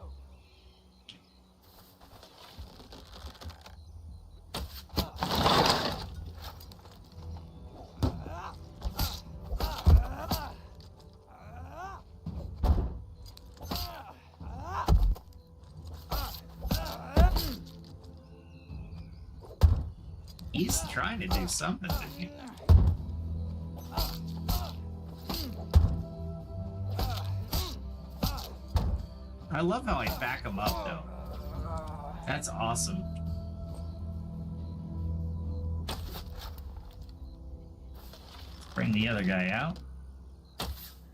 He's trying to do something to me. I love how I back him up, though. That's awesome. Let's bring the other guy out.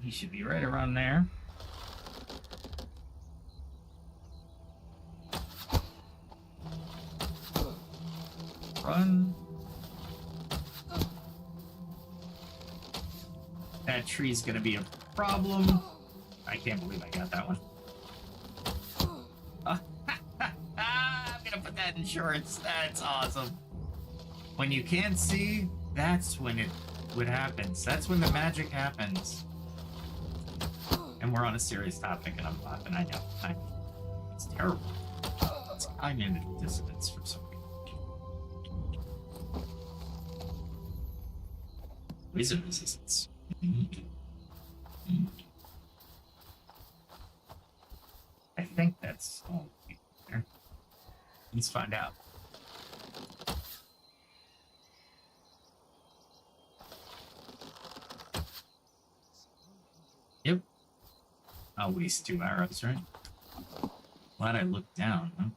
He should be right around there. Run. That tree's gonna be a problem. I can't believe I got that one. I'm gonna put that in shorts. That's awesome. When you can't see, that's when what happens. That's when the magic happens. And we're on a serious topic, and I'm laughing. I know. It's terrible. It's cognitive dissonance for some reason. Poison resistance. I think that's all there. Let's find out. Yep. I'll waste 2 arrows, right? Glad I looked down, huh?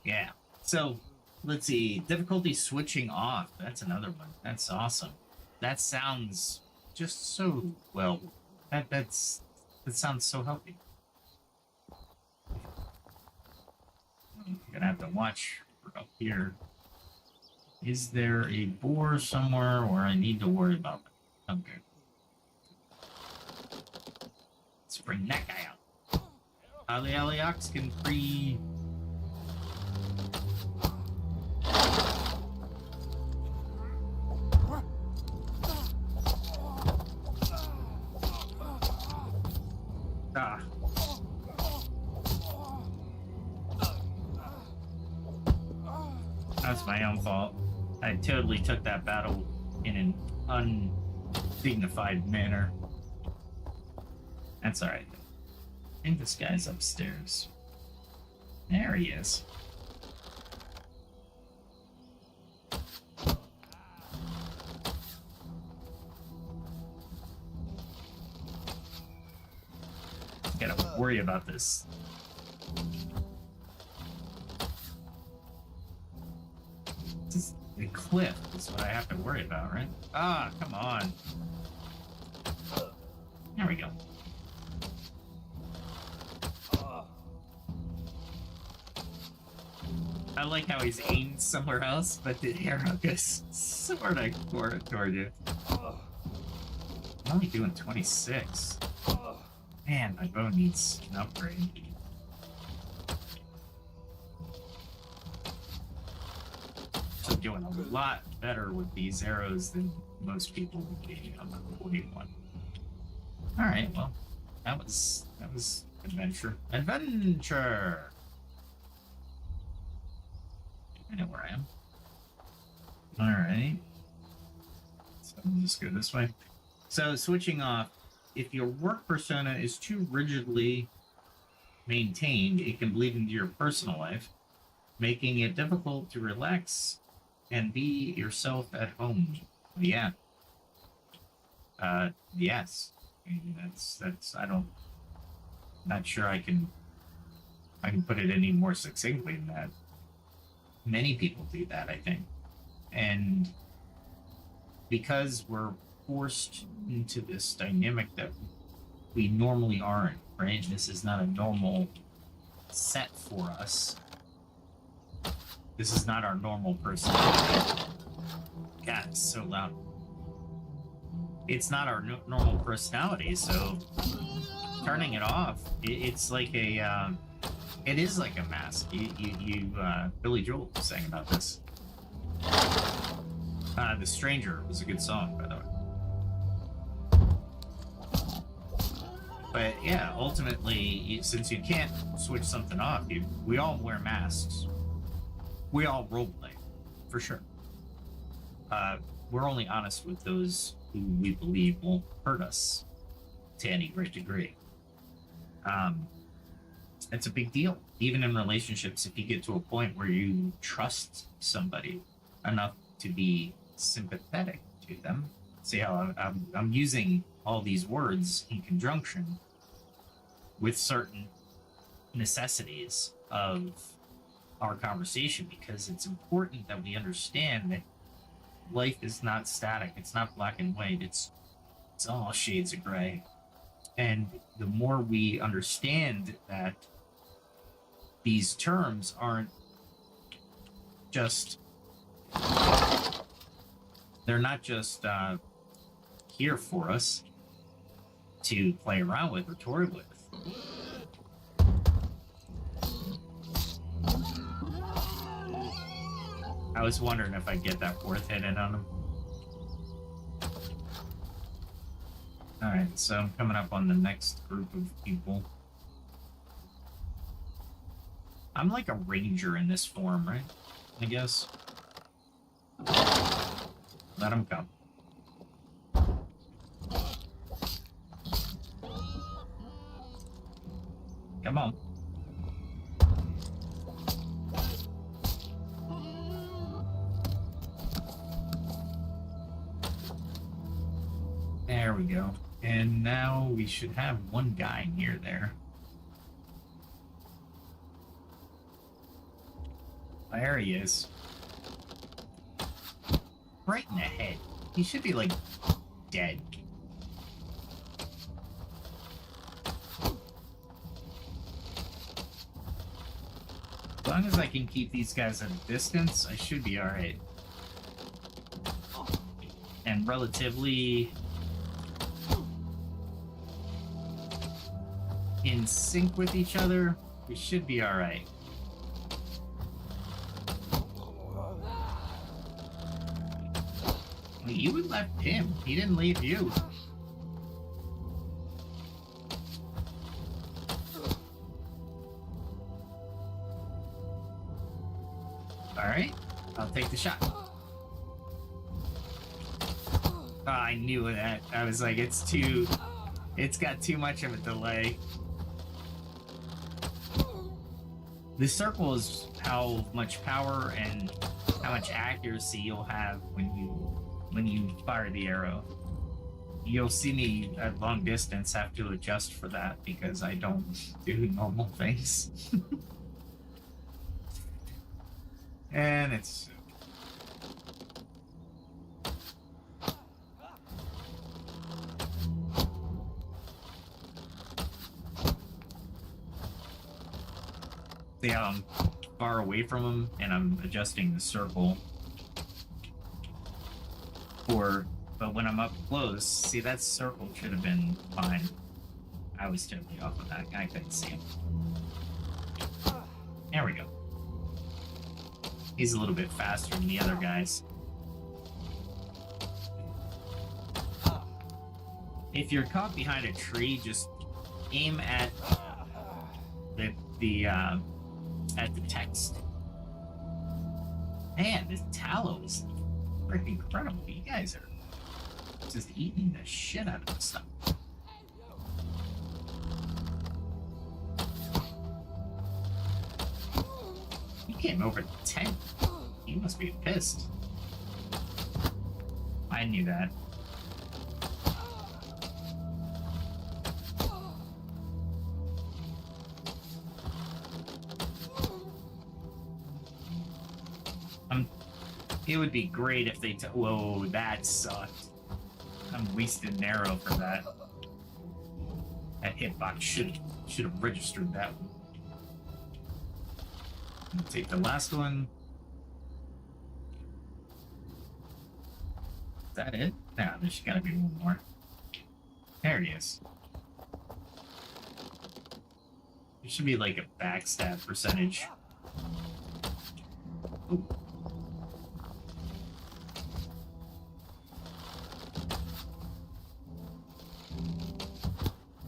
Yeah. So, let's see. Difficulty switching off. That's another one. That's awesome. That sounds just so well. That sounds so healthy. I'm gonna have to watch up here. Is there a boar somewhere where I need to worry about it? Okay. Let's bring that guy out. Aliox can free. That's my own fault. I totally took that battle in an undignified manner. That's alright. I think this guy's upstairs. There he is. Gotta worry about this. The cliff is what I have to worry about, right? Ah, come on. There we go. I like how he's aimed somewhere else, but the arrow goes sort of toward you. I'm only doing 26. Man, my bow needs an upgrade. So I'm doing a lot better with these arrows than most people would be on the 41. Alright, well, that was adventure. Adventure! I know where I am. Alright. So we'll just go this way. So switching off, if your work persona is too rigidly maintained, it can bleed into your personal life, making it difficult to relax and be yourself at home. Yeah. Yes. I mean, that's not sure I can put it any more succinctly than that. Many people do that, I think. And because we're forced into this dynamic that we normally aren't, right? This is not a normal set for us. This is not our normal personality. God, it's so loud. It's not our normal personality, so turning it off, it's like a, it is like a mask. Billy Joel was saying about this. The Stranger was a good song, by the way. But yeah, ultimately, since you can't switch something off, we all wear masks. We all roleplay, for sure. We're only honest with those who we believe won't hurt us to any great degree. It's a big deal. Even in relationships, if you get to a point where you trust somebody enough to be sympathetic to them. See how I'm using all these words in conjunction with certain necessities of our conversation, because it's important that we understand that life is not static. It's not black and white. It's all shades of gray. And the more we understand that these terms aren't just they're not just here for us to play around with or toy with. I was wondering if I'd get that fourth hit in on him. Alright, so I'm coming up on the next group of people. I'm like a ranger in this form, right? I guess. Let him come. Come on. There we go. And now we should have one guy near there. There he is. Right in the head. He should be, like, dead. As long as I can keep these guys at a distance, I should be alright. And relatively in sync with each other, we should be alright. You would left him. He didn't leave you. Alright, I'll take the shot. Oh, I knew that. I was like, it's got too much of a delay. The circle is how much power and how much accuracy you'll have when you fire the arrow. You'll see me at long distance have to adjust for that because I don't do normal things. And it's... See how I'm far away from him and I'm adjusting the circle. But when I'm up close, see, that circle should have been fine. I was totally off of that. I couldn't see him. There we go. He's a little bit faster than the other guys. If you're caught behind a tree, just aim at the text. Man, this tallow is freaking incredible. You guys are just eating the shit out of this stuff. You came over the tent. You must be pissed. I knew that. It would be great if they whoa, that sucked. I'm wasting an arrow for that. That hitbox should have registered that one. I'll take the last one. Is that it? No, there's gotta be one more. There he is. There should be like a backstab percentage. Ooh.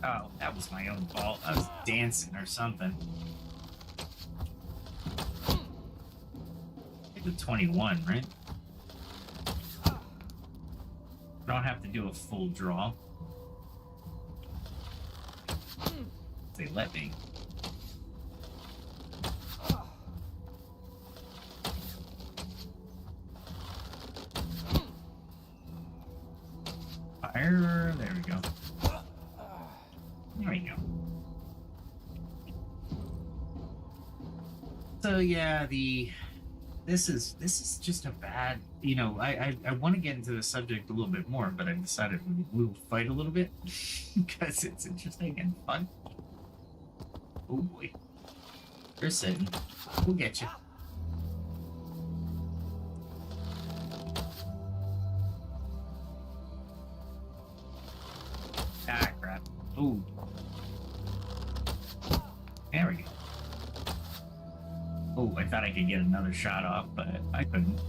Oh, that was my own fault. I was dancing or something. Hit the 21, right? Don't have to do a full draw. They let me. Fire. There we go. There we go. So yeah, this is just a bad, you know, I want to get into the subject a little bit more, but I decided we'll fight a little bit because it's interesting and fun. Oh boy. You're sitting. We'll get you. Oh. There we go. Oh, I thought I could get another shot off, but I couldn't.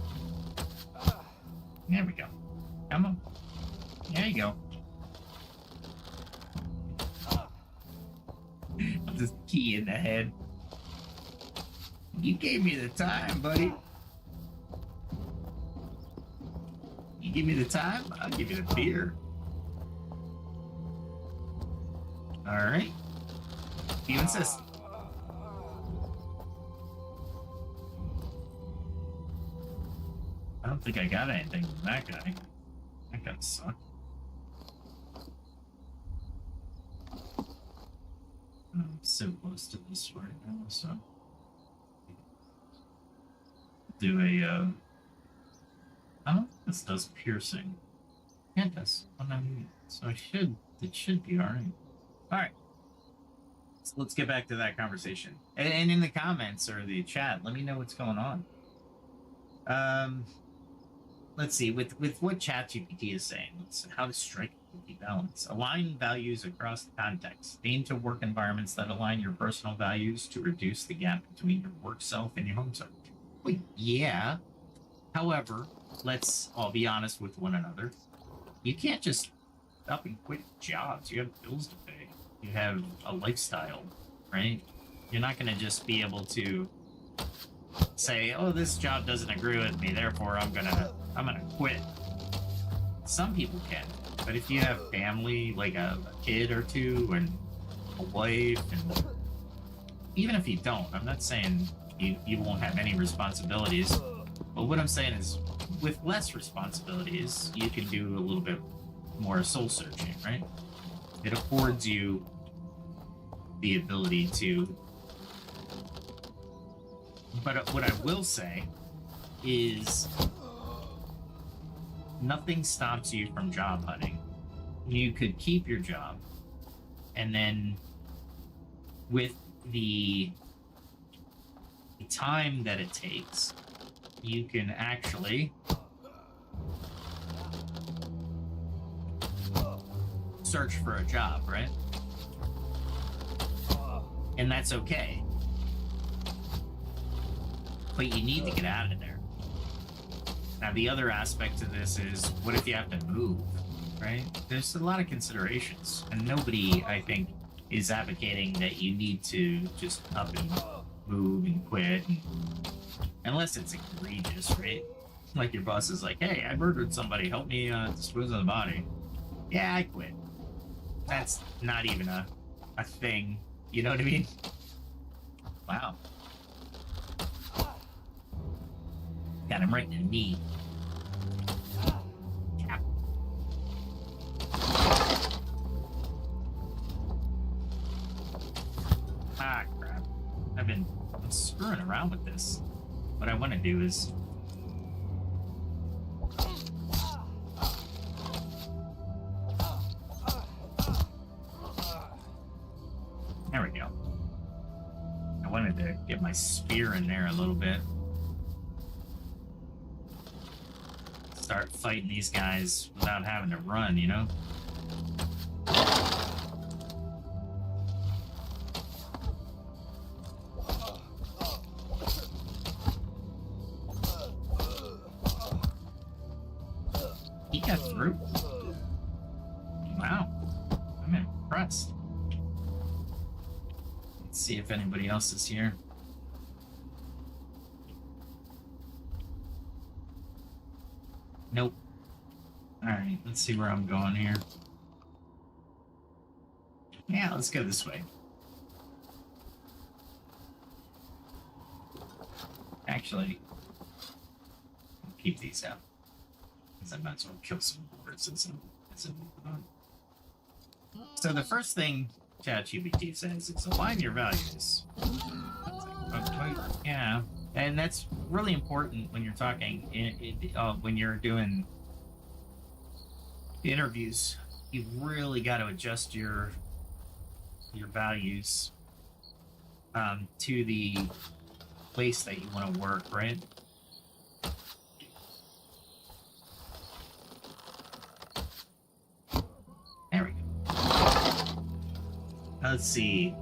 There we go. Come on. There you go. I'll just key in the head. You gave me the time, buddy. You give me the time, I'll give you the beer. Alright. You insist. I don't think I got anything from that guy. That guy sucked. I'm so close to this right now, so do a I don't think this does piercing. Yeah, it does. Oh, no, so it should be alright. Alright. So let's get back to that conversation. And in the comments or the chat, let me know what's going on. Let's see, with what ChatGPT is saying, how to strike a healthy balance. Align values across the context. Aim to work environments that align your personal values to reduce the gap between your work self and your home self. Well, yeah. However, let's all be honest with one another. You can't just up and quit jobs. You have bills to pay. You have a lifestyle, right? You're not going to just be able to say, oh, this job doesn't agree with me, therefore I'm gonna quit. Some people can, but if you have family, like a kid or two and a wife, and even if you don't, I'm not saying you won't have any responsibilities, but what I'm saying is with less responsibilities, you can do a little bit more soul searching, right? It affords you the ability to. But what I will say is nothing stops you from job hunting. You could keep your job, and then with the time that it takes, you can actually search for a job, right? And that's okay. But you need to get out of there. Now, the other aspect to this is, what if you have to move, right? There's a lot of considerations, and nobody, I think, is advocating that you need to just up and move and quit, unless it's egregious, right? Like your boss is like, hey, I murdered somebody, help me dispose of the body. Yeah, I quit. That's not even a thing, you know what I mean? Wow. Got him right in the knee. Cap. Ah, crap. I'm screwing around with this. What I want to do is... There we go. I wanted to get my spear in there a little bit. Start fighting these guys without having to run, you know? He got through. Wow. I'm impressed. Let's see if anybody else is here. Nope. Alright, let's see where I'm going here. Yeah, let's go this way. Actually, I'll keep these out, because I might as well kill some birds as I'm moving on. So the first thing ChatGPT says is align your values. Yeah. And that's really important when you're talking, when you're doing interviews. You've really got to adjust your values to the place that you want to work, right? There we go. Let's see.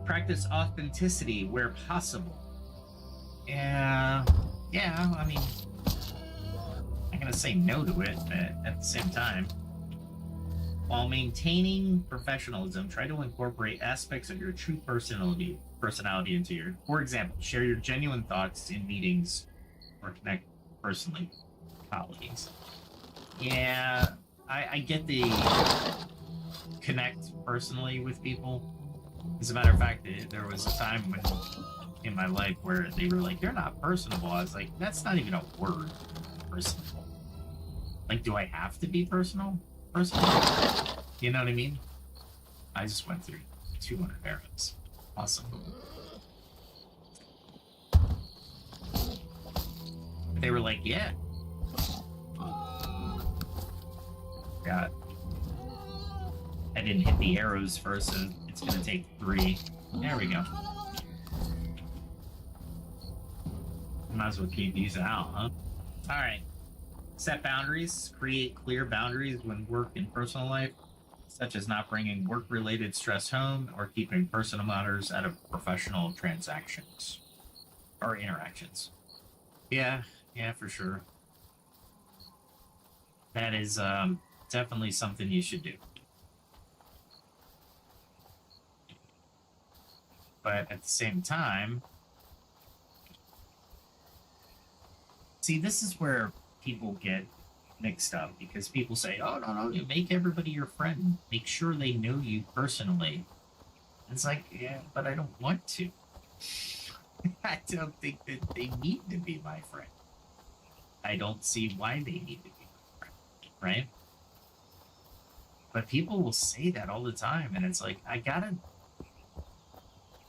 Practice authenticity where possible. Yeah, I mean, I'm gonna say no to it, but at the same time, while maintaining professionalism, try to incorporate aspects of your true personality into your. For example, share your genuine thoughts in meetings or connect personally with colleagues. Yeah, I get the connect personally with people. As a matter of fact, there was a time when in my life where they were like, "You're not personable." I was like, "That's not even a word, personable. Like, do I have to be personal? You know what I mean?" I just went through 200 arrows. Awesome. They were like, "Yeah." God. I didn't hit the arrows first, so it's gonna take 3. There we go. Might as well keep these out, huh? Alright. Set boundaries. Create clear boundaries when work and personal life, such as not bringing work-related stress home or keeping personal matters out of professional transactions or interactions. Yeah, for sure. That is definitely something you should do. But at the same time, see, this is where people get mixed up because people say, "Oh, no, you make everybody your friend. Make sure they know you personally." And it's like, yeah, but I don't want to. I don't think that they need to be my friend. I don't see why they need to be my friend, right? But people will say that all the time, and it's like,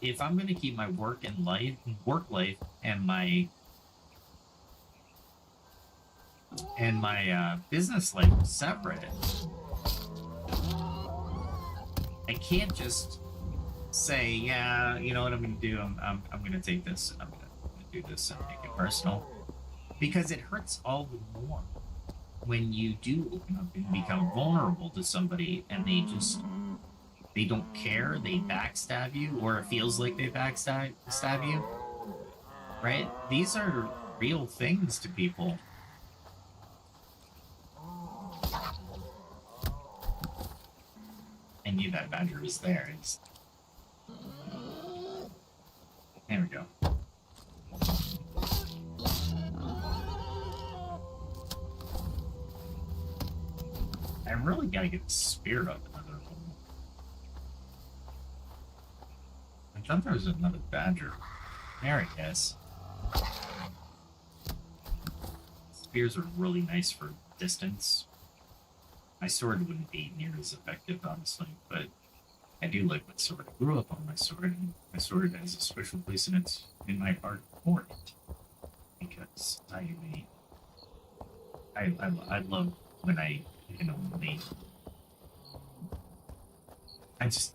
if I'm gonna keep my work life, and my business life separate, I can't just say, "Yeah, you know what I'm gonna do? I'm gonna take this. I'm gonna do this and make it personal," because it hurts all the more when you do open up and become vulnerable to somebody, and they don't care, they backstab you, or it feels like they backstab you, right? These are real things to people. I knew that badger was there. There we go. I really gotta get the spirit up another one. I thought there was another badger. There it is. Spears are really nice for distance. My sword wouldn't be near as effective, honestly, but I do like my sword. I grew up on my sword, and my sword has a special place in my heart for it. Because I love when I can only. I just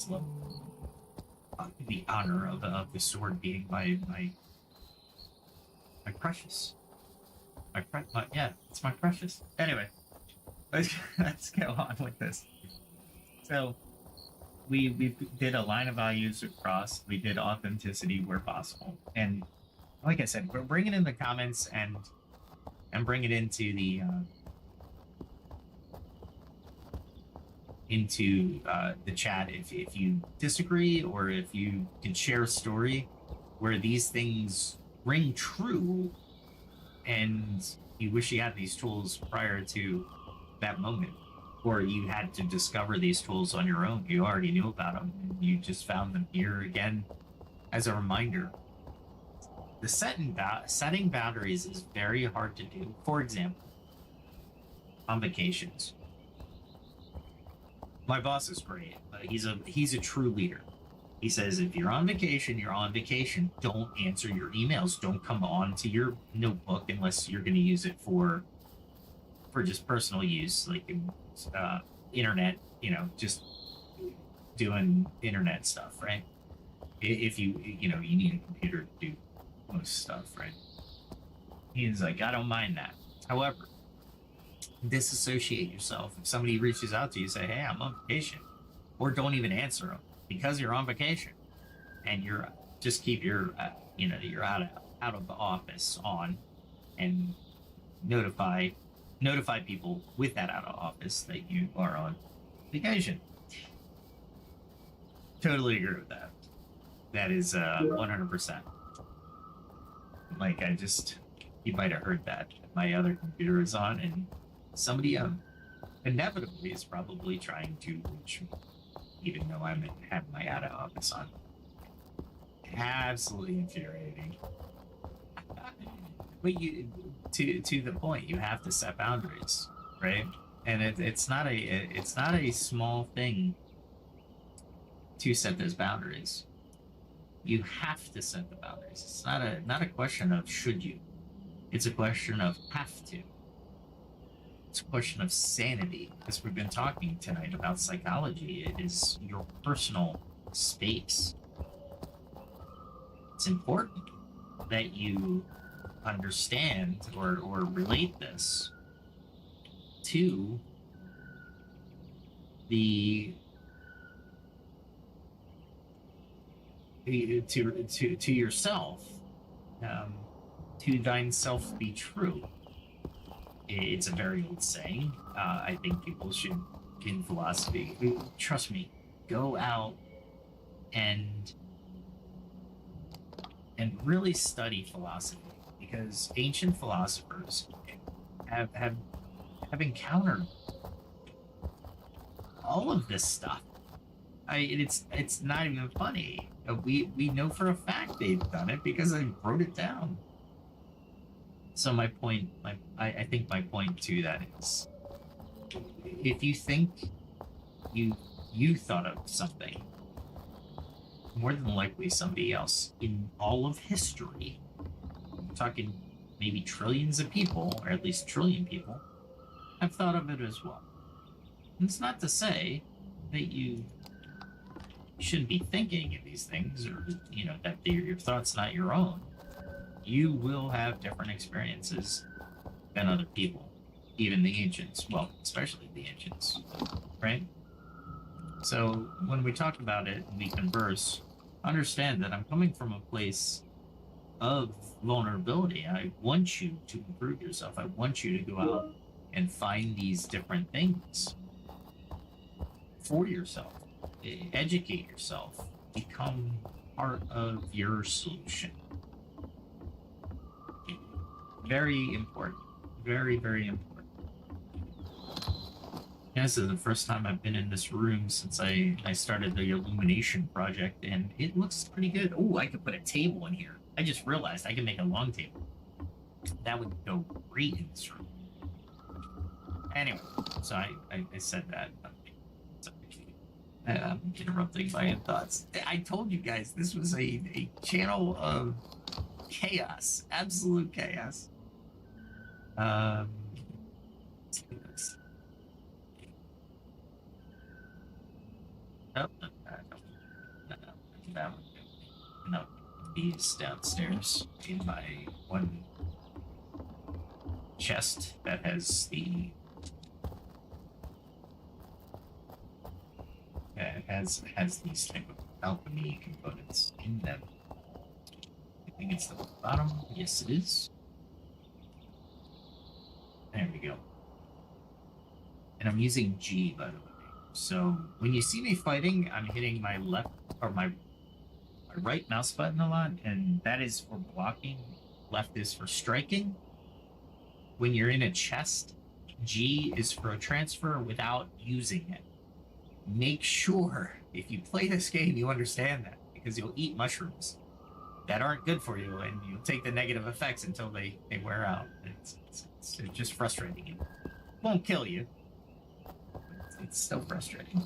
love the honor of the sword being my precious. Yeah, it's my precious. Anyway, let's go on with this. So we did a line of values across. We did authenticity where possible, and like I said, we're bringing in the comments and bring it into the chat if you disagree, or if you can share a story where these things ring true and you wish you had these tools prior to that moment, or you had to discover these tools on your own. You already knew about them and you just found them here again as a reminder. The setting boundaries is very hard to do. For example, on vacations, my boss is great. He's a true leader. He says, if you're on vacation, you're on vacation. Don't answer your emails. Don't come on to your notebook unless you're going to use it for just personal use, like internet, just doing internet stuff, right? If you need a computer to do most stuff, right? He's like, I don't mind that. However, disassociate yourself. If somebody reaches out to you, say, hey, I'm on vacation, or don't even answer them. because you're on vacation and you're just keep your you're out of the office on, and notify people with that out of office that you are on vacation. Totally agree with that. That is 100%. Like, you might have heard that my other computer is on, and somebody inevitably is probably trying to reach me, even though I'm having my out of office on. Absolutely infuriating. But to the point, you have to set boundaries, right? And it's not a small thing to set those boundaries. You have to set the boundaries. It's not a question of should you. It's a question of have to. It's a question of sanity. As we've been talking tonight about psychology, it is your personal space. It's important that you understand or relate this to to yourself, to thine self be true. It's a very old saying. I think people should, in philosophy, trust me, go out and really study philosophy, because ancient philosophers have encountered all of this stuff. It's not even funny. We know for a fact they've done it because I wrote it down. So my point, I think my point to that is, if you think you thought of something, more than likely somebody else in all of history, I'm talking maybe trillions of people, or at least trillion people, have thought of it as well. And it's not to say that you shouldn't be thinking of these things, or that your thoughts not your own. You will have different experiences than other people, even the ancients. Well, especially the ancients, right? So when we talk about it and we converse, understand that I'm coming from a place of vulnerability. I want you to improve yourself. I want you to go out and find these different things for yourself. Educate yourself. Become part of your solution. Very important. Very, very important. Yeah, this is the first time I've been in this room since I started the illumination project, and it looks pretty good. Oh, I could put a table in here. I just realized I can make a long table. That would go great in this room. Anyway, so I said that. I'm interrupting my own thoughts. I told you guys this was a channel of chaos, absolute chaos. No, he's downstairs in my one chest that has the has these type of alchemy components in them. I think it's the bottom. Yes, it is. There we go. And I'm using G, by the way. So when you see me fighting, I'm hitting my left or my right mouse button a lot, and that is for blocking. Left is for striking. When you're in a chest, G is for a transfer without using it. Make sure, if you play this game, you understand that, because you'll eat mushrooms that aren't good for you, and you'll take the negative effects until they wear out. It's just frustrating. It won't kill you. It's so frustrating.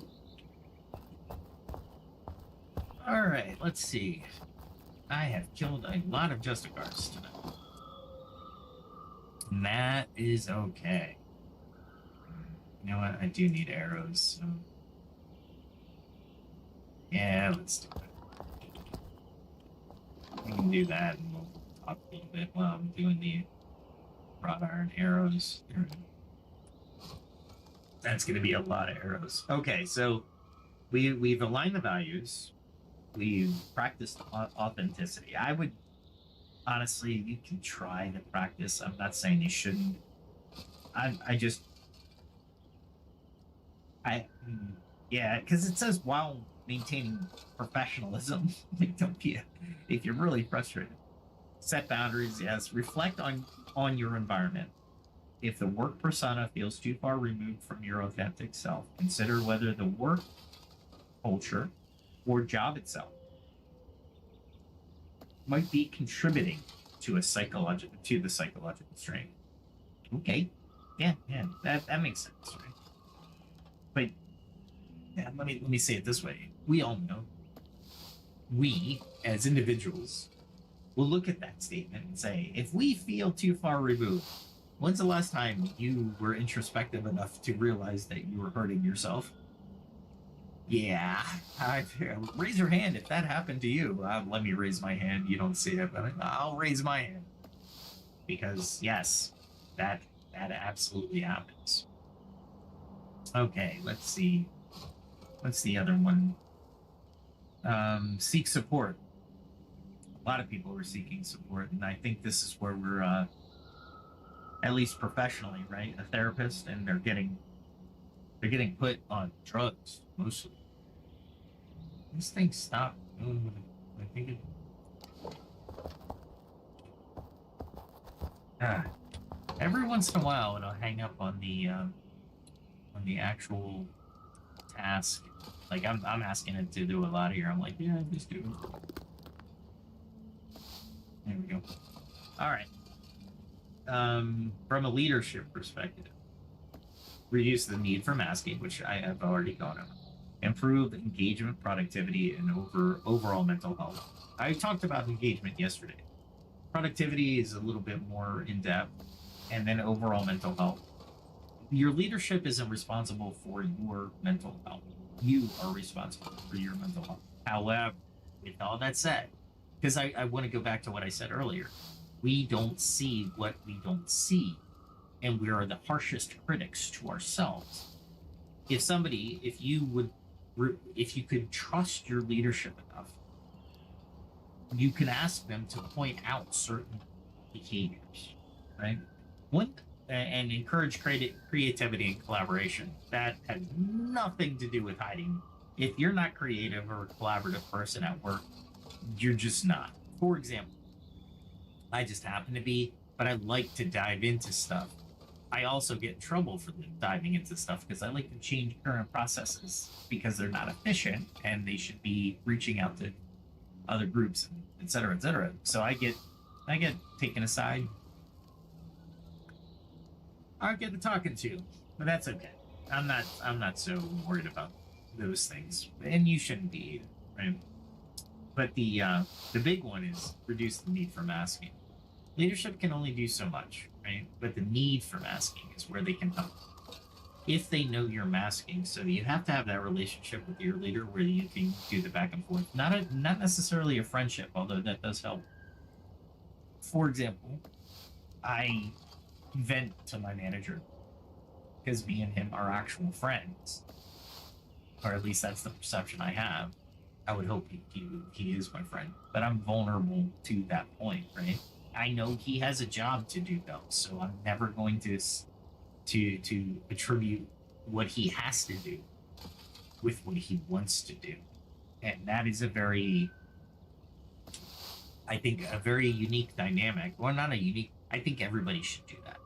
All right, let's see. I have killed a lot of Justicars tonight. And that is okay. You know what? I do need arrows. So... yeah, let's do it. We can do that, and we'll talk a little bit while I'm doing the wrought iron arrows. That's going to be a lot of arrows. Okay, so we've aligned the values. We've practiced authenticity. I would honestly, you can try to practice. I'm not saying you shouldn't. I just I yeah, because it says while maintaining professionalism. Like, don't be if you're really frustrated. Set boundaries. Yes. Reflect on your environment. If the work persona feels too far removed from your authentic self, consider whether the work culture or job itself might be contributing to the psychological strain. Okay, yeah, that makes sense, right? But yeah, let me say it this way: we all know, we as individuals will look at that statement and say, if we feel too far removed, when's the last time you were introspective enough to realize that you were hurting yourself? Yeah, raise your hand if that happened to you. Let me raise my hand. You don't see it, but I'll raise my hand because yes, that absolutely happens. Okay, let's see. What's the other one? Seek support. A lot of people are seeking support, and I think this is where we're at least professionally, right? A therapist, and they're getting put on drugs mostly. This thing stopped. I think it. Every once in a while, it'll hang up on the actual task. Like I'm asking it to do a lot here. I'm like, yeah, just do it. There we go. All right. From a leadership perspective, reduce the need for masking, which I have already gone over. Improve engagement, productivity, and overall mental health. I talked about engagement yesterday. Productivity is a little bit more in depth, and then overall mental health. Your leadership isn't responsible for your mental health. You are responsible for your mental health. However, with all that said, because I want to go back to what I said earlier, we don't see what we don't see, and we are the harshest critics to ourselves. If you could trust your leadership enough, you can ask them to point out certain behaviors, right? One and encourage creativity and collaboration. That has nothing to do with hiding. If you're not creative or a collaborative person at work, you're just not. For example, I just happen to be, but I like to dive into stuff. I also get in trouble for diving into stuff because I like to change current processes because they're not efficient and they should be reaching out to other groups, and et cetera, et cetera. So I get taken aside. I get the talking to, but that's okay. I'm not so worried about those things, and you shouldn't be either, right? But the big one is reduce the need for masking. Leadership can only do so much, right? But the need for masking is where they can help. If they know you're masking, so you have to have that relationship with your leader where you can do the back and forth. Not necessarily a friendship, although that does help. For example, I vent to my manager because me and him are actual friends, or at least that's the perception I have. I would hope he is my friend, but I'm vulnerable to that point, right? I know he has a job to do though, so I'm never going to attribute what he has to do with what he wants to do, and that is I think, a very unique dynamic. Well, not a unique. I think everybody should do that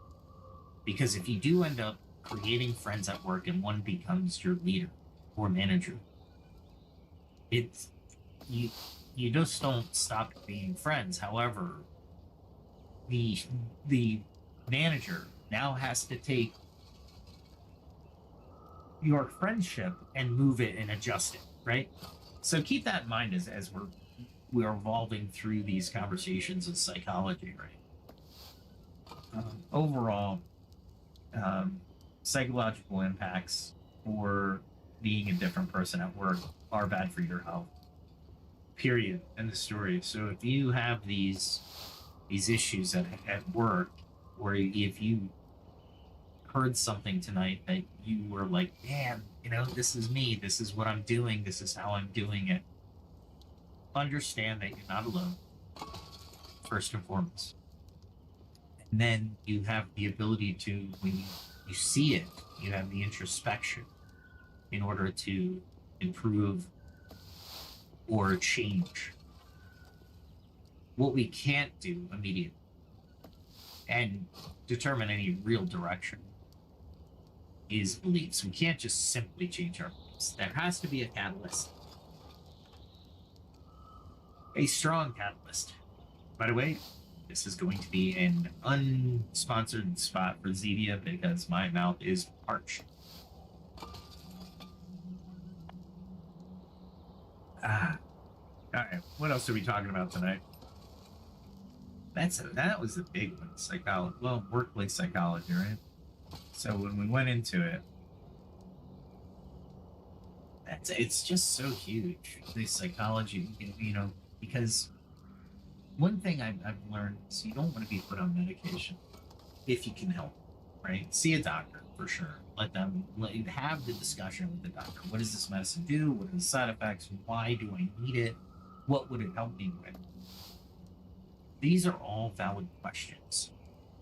because if you do end up creating friends at work and one becomes your leader or manager, it's you just don't stop being friends. However, the manager now has to take your friendship and move it and adjust it, right? So keep that in mind as we're evolving through these conversations in psychology, right? Overall, psychological impacts for being a different person at work are bad for your health. Period. End of story. So if you have these issues at work, or if you heard something tonight that you were like, man, this is me, this is what I'm doing, this is how I'm doing it, understand that you're not alone, first and foremost. And then you have the ability to, when you see it, you have the introspection in order to improve or change what we can't do immediately and determine any real direction is beliefs. We can't just simply change our beliefs. There has to be a catalyst, a strong catalyst. By the way, this is going to be an unsponsored spot for Zevia because my mouth is parched. All right, what else are we talking about tonight? That was a big one. Psychology, well, workplace psychology, right? So when we went into it, it's just so huge. The psychology, because one thing I've learned is you don't want to be put on medication if you can help, right? See a doctor for sure. Let you have the discussion with the doctor. What does this medicine do? What are the side effects? Why do I need it? What would it help me with? These are all valid questions.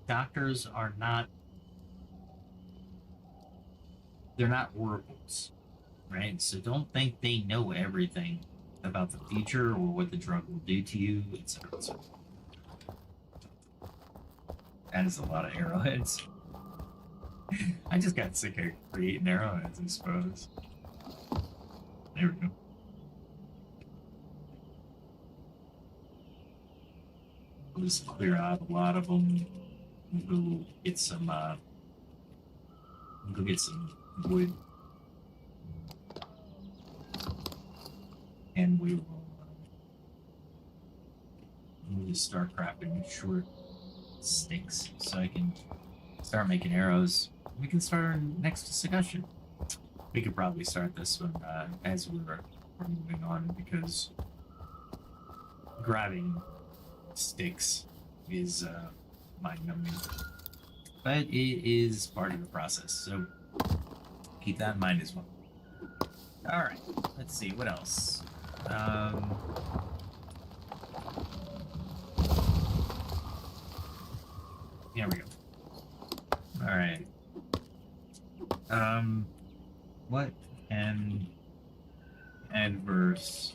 Doctors are not, they're not oracles, right? So don't think they know everything about the future or what the drug will do to you, etc. That is a lot of arrowheads. I just got sick of creating arrowheads, I suppose. There we go. I'll just clear out a lot of them. Go get some. Go get some wood, and we'll just start crafting short sticks so I can start making arrows. We can start our next discussion. We could probably start this one as we're moving on because grabbing sticks is mind-numbing, but it is part of the process, so keep that in mind as well. All right, let's see what else. Here we go. All right. What can adverse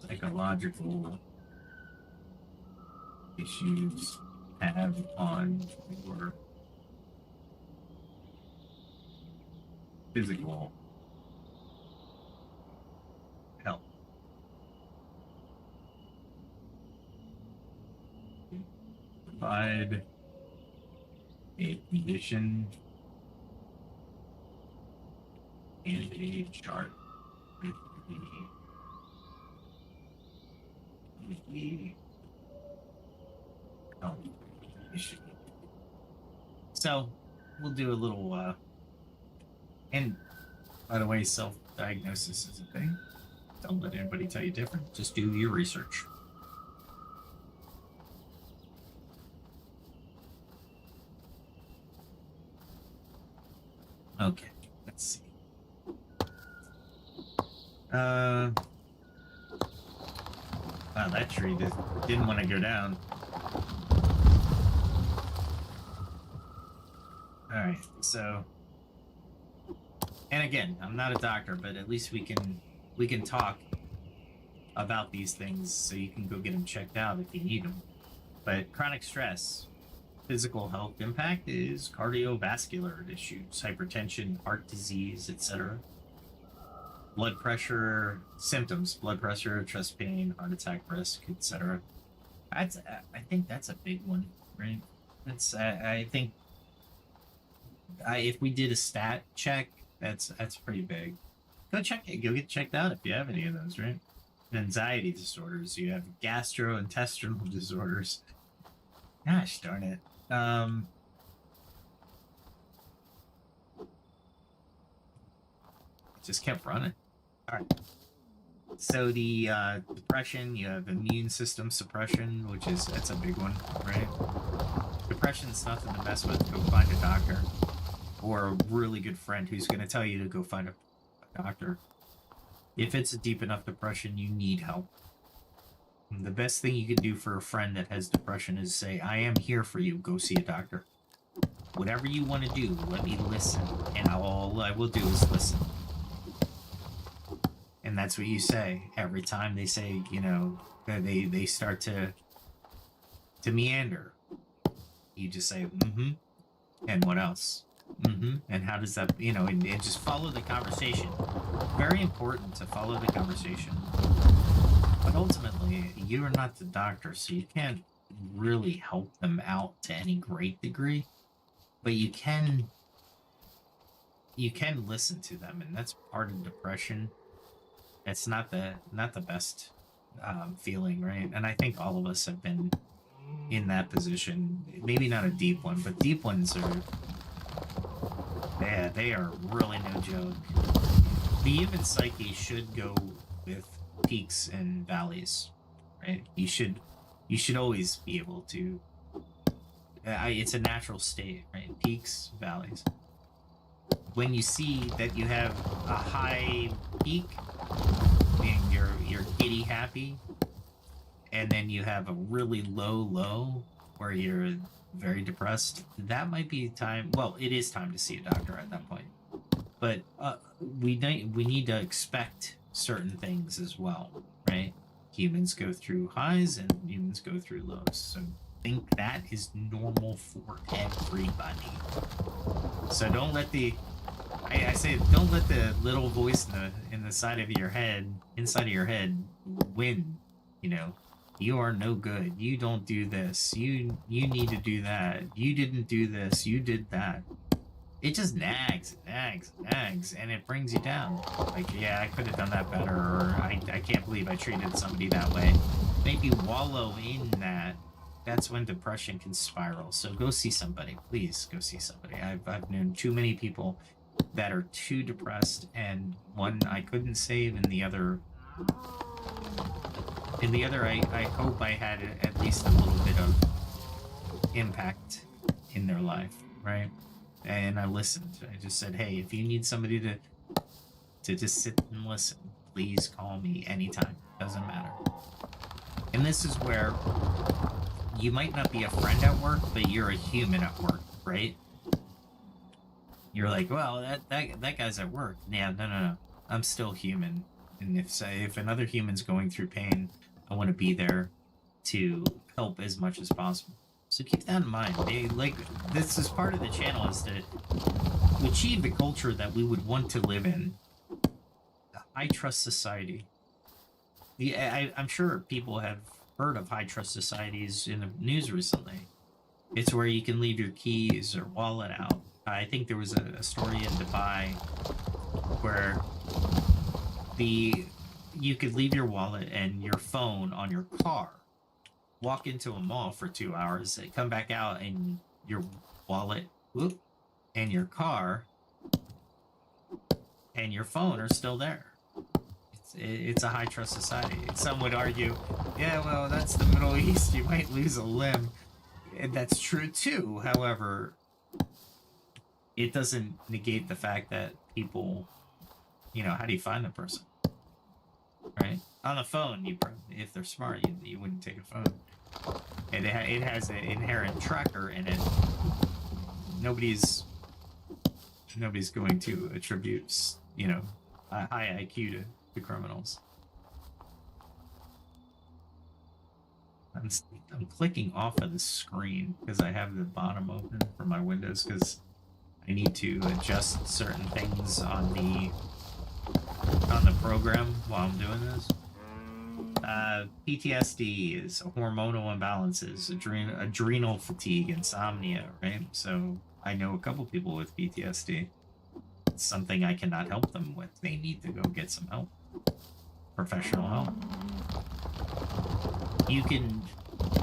psychological issues have on your physical health? Provide a condition and a chart with the health issue. So we'll do a little and by the way, self-diagnosis is a thing. Don't let anybody tell you different. Just do your research. Okay, let's see. Wow, that tree didn't want to go down. All right, so, and again, I'm not a doctor, but at least we can talk about these things so you can go get them checked out if you need them. But chronic stress, physical health impact is cardiovascular issues, hypertension, heart disease, etc. Blood pressure symptoms, blood pressure, chest pain, heart attack risk, etc. I think that's a big one, right? I think if we did a stat check, that's pretty big. Go get checked out if you have any of those, right? Anxiety disorders, you have gastrointestinal disorders. Gosh darn it. Just kept running. All right. So the depression, you have immune system suppression, that's a big one, right? Depression's nothing to mess with. Go find a doctor or a really good friend who's going to tell you to go find a doctor. If it's a deep enough depression, you need help. And the best thing you can do for a friend that has depression is say, I am here for you. Go see a doctor. Whatever you want to do, let me listen. And all I will do is listen. And that's what you say every time they say, you know, they start to meander. You just say, mm-hmm. And what else? Mm-hmm. And how does that, you know, and just follow the conversation. Very important to follow the conversation. But ultimately, you are not the doctor, so you can't really help them out to any great degree. But you can listen to them, and that's part of depression. It's not the best feeling, right? And I think all of us have been in that position. Maybe not a deep one, but deep ones are, yeah, they are really no joke. The human psyche should go with peaks and valleys, right? You should always be able to. It's a natural state, right? Peaks, valleys. When you see that you have a high peak and you're giddy happy, and then you have a really low low where you're very depressed, that might be time. Well, it is time to see a doctor at that point. But we need to expect certain things as well, right? Humans go through highs and humans go through lows. So I think that is normal for everybody. So don't let don't let the little voice in the side of your head, inside of your head, win. You know, you are no good. You don't do this. You need to do that. You didn't do this. You did that. It just nags, and it brings you down. Like, yeah, I could have done that better, or I can't believe I treated somebody that way. Maybe wallow in that. That's when depression can spiral. So go see somebody. Please go see somebody. I've known too many people that are too depressed, and one I couldn't save, and the other I hope I had at least a little bit of impact in their life, right? And I listened. I just said, hey, if you need somebody to just sit and listen, please call me anytime. Doesn't matter. And this is where you might not be a friend at work, but you're a human at work, right? You're like, well, that guy's at work. Yeah, no. I'm still human. And if another human's going through pain, I want to be there to help as much as possible. So keep that in mind. This is part of the channel, is to achieve the culture that we would want to live in. The high trust society. I'm sure people have heard of high trust societies in the news recently. It's where you can leave your keys or wallet out. I think there was a story in Dubai where you could leave your wallet and your phone on your car, walk into a mall for 2 hours, come back out, and your wallet and your car and your phone are still there. It's a high trust society. Some would argue, yeah, well, that's the Middle East. You might lose a limb. And that's true too. However, it doesn't negate the fact that people, how do you find the person? Right? On the phone, if they're smart, you wouldn't take a phone. And it has an inherent tracker in it. Nobody's going to attribute, a high IQ to criminals. I'm clicking off of the screen because I have the bottom open for my windows because I need to adjust certain things on the program while I'm doing this. PTSD is hormonal imbalances, adrenal fatigue, insomnia, right? So I know a couple people with PTSD. It's something I cannot help them with. They need to go get some help. Professional help. You can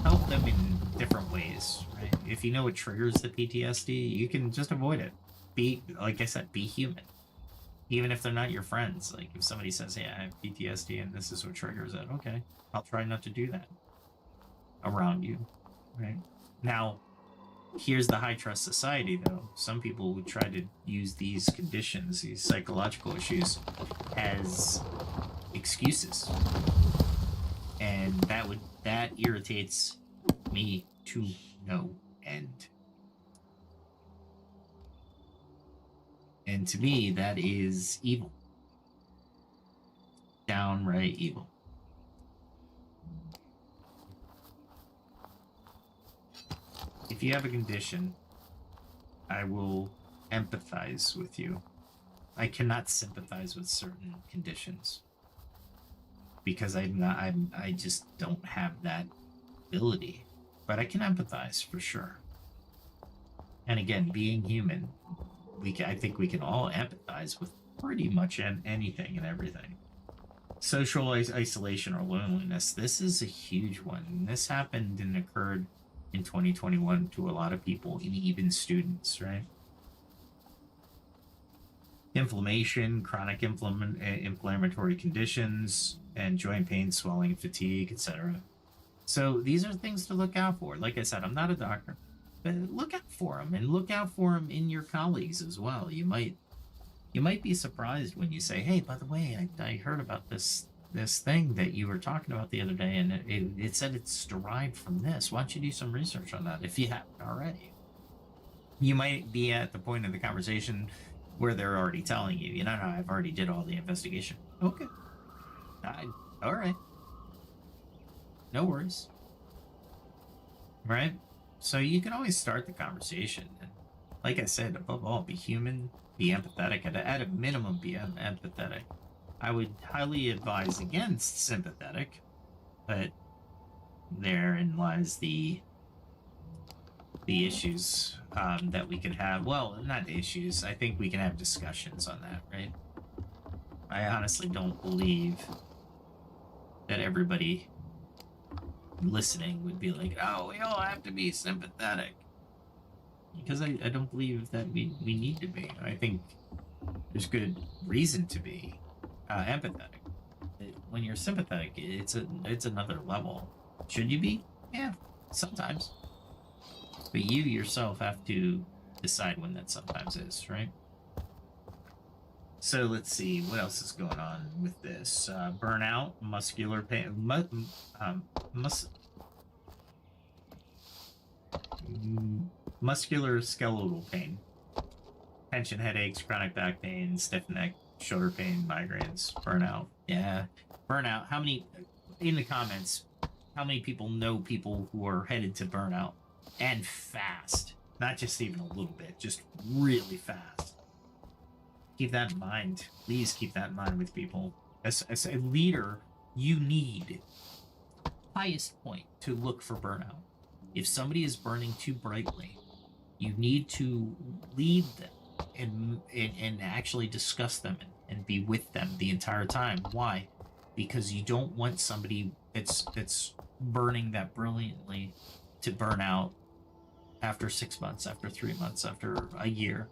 help them in different ways, right? If you know what triggers the PTSD, you can just avoid it. Like I said, be human. Even if they're not your friends. Like if somebody says, hey, I have PTSD and this is what triggers it, okay, I'll try not to do that around you, right? Now, here's the high trust society, though. Some people would try to use these conditions, these psychological issues, as excuses, and that irritates me to no end. And to me, that is evil, downright evil. If you have a condition, I will empathize with you. I cannot sympathize with certain conditions because I just don't have that ability. But I can empathize for sure. And again, being human, I think we can all empathize with pretty much anything and everything. Social isolation or loneliness. This is a huge one. And this happened and occurred in 2021 to a lot of people, and even students, right? Inflammation, chronic inflammatory conditions, and joint pain, swelling, fatigue, etc. So these are things to look out for. Like I said, I'm not a doctor, but look out for them, and look out for them in your colleagues as well. You might be surprised when you say, hey, by the way, I heard about this thing that you were talking about the other day, and it said it's derived from this. Why don't you do some research on that if you haven't already? You might be at the point of the conversation where they're already telling you, no, I've already did all the investigation. Okay. All right. No worries. Right? So you can always start the conversation. And like I said, above all, be human, be empathetic. At a minimum, be empathetic. I would highly advise against sympathetic, but therein lies the issues that we could have. Well, not issues. I think we can have discussions on that, right? I honestly don't believe that everybody listening would be like, oh, we all have to be sympathetic. Because I don't believe that we need to be. I think there's good reason to be empathetic. When you're sympathetic, it's another level. Should you be? Yeah, sometimes. But you yourself have to decide when that sometimes is, right? So let's see what else is going on with this. Burnout, muscular pain, muscular skeletal pain, tension headaches, chronic back pain, stiff neck, shoulder pain, migraines, burnout. Yeah, burnout. How many, in the comments, how many people know people who are headed to burnout and fast? Not just even a little bit, just really fast. Keep that in mind. Please keep that in mind with people. As a leader, you need highest point to look for burnout. If somebody is burning too brightly, you need to lead them and actually discuss them and be with them the entire time. Why? Because you don't want somebody that's burning that brilliantly to burn out after 6 months, after 3 months, after a year.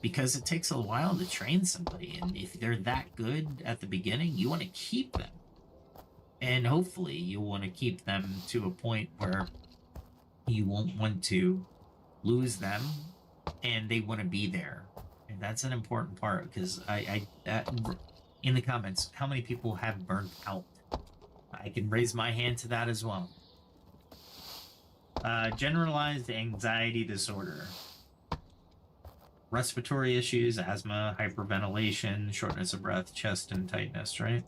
Because it takes a while to train somebody, and if they're that good at the beginning, you want to keep them. And hopefully you want to keep them to a point where you won't want to lose them and they want to be there. And that's an important part, because in the comments, how many people have burnt out? I can raise my hand to that as well. Generalized anxiety disorder. Respiratory issues, asthma, hyperventilation, shortness of breath, chest and tightness, right?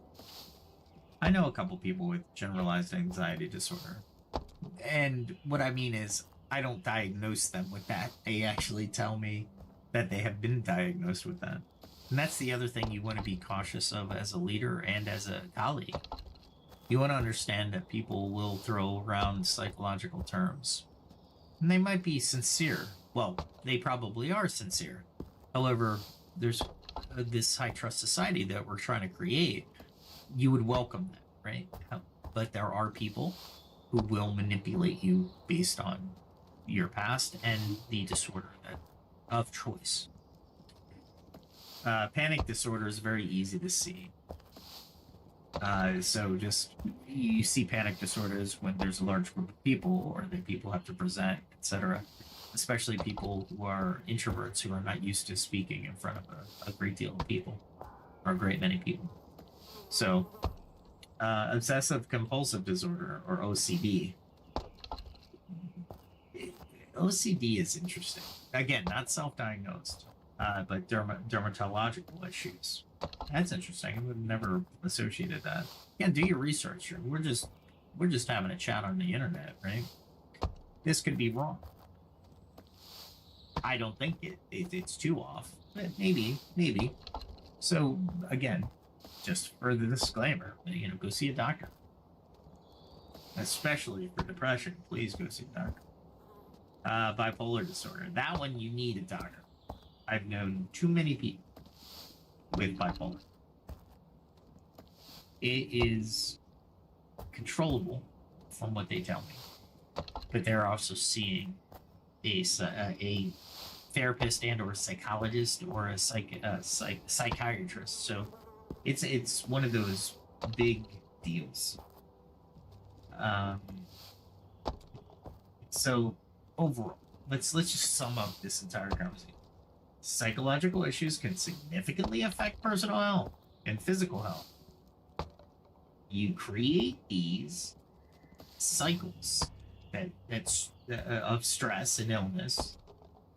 I know a couple people with generalized anxiety disorder. And what I mean is, I don't diagnose them with that. They actually tell me that they have been diagnosed with that. And that's the other thing you want to be cautious of as a leader and as a colleague. You want to understand that people will throw around psychological terms. And they might be sincere. Well, they probably are sincere. However, there's this high trust society that we're trying to create. You would welcome that, right? But there are people who will manipulate you based on your past and the disorder of choice. Panic disorder is very easy to see. So just you see panic disorders when there's a large group of people or that people have to present, etc. Especially people who are introverts who are not used to speaking in front of a great deal of people or a great many people. So obsessive compulsive disorder or OCD. OCD is interesting. Again, not self-diagnosed, but dermatological issues. That's interesting. I would have never associated that. Again, do your research. We're just having a chat on the internet, right? This could be wrong. I don't think it's too off, but maybe. So again, just for the disclaimer, go see a doctor. Especially for depression, please go see a doctor. Bipolar disorder. That one you need a doctor. I've known too many people with bipolar. It is controllable from what they tell me, but they're also seeing a therapist and or a psychologist or a psychiatrist. So it's one of those big deals. So overall, let's just sum up this entire conversation. Psychological issues can significantly affect personal health and physical health. You create these cycles that's of stress and illness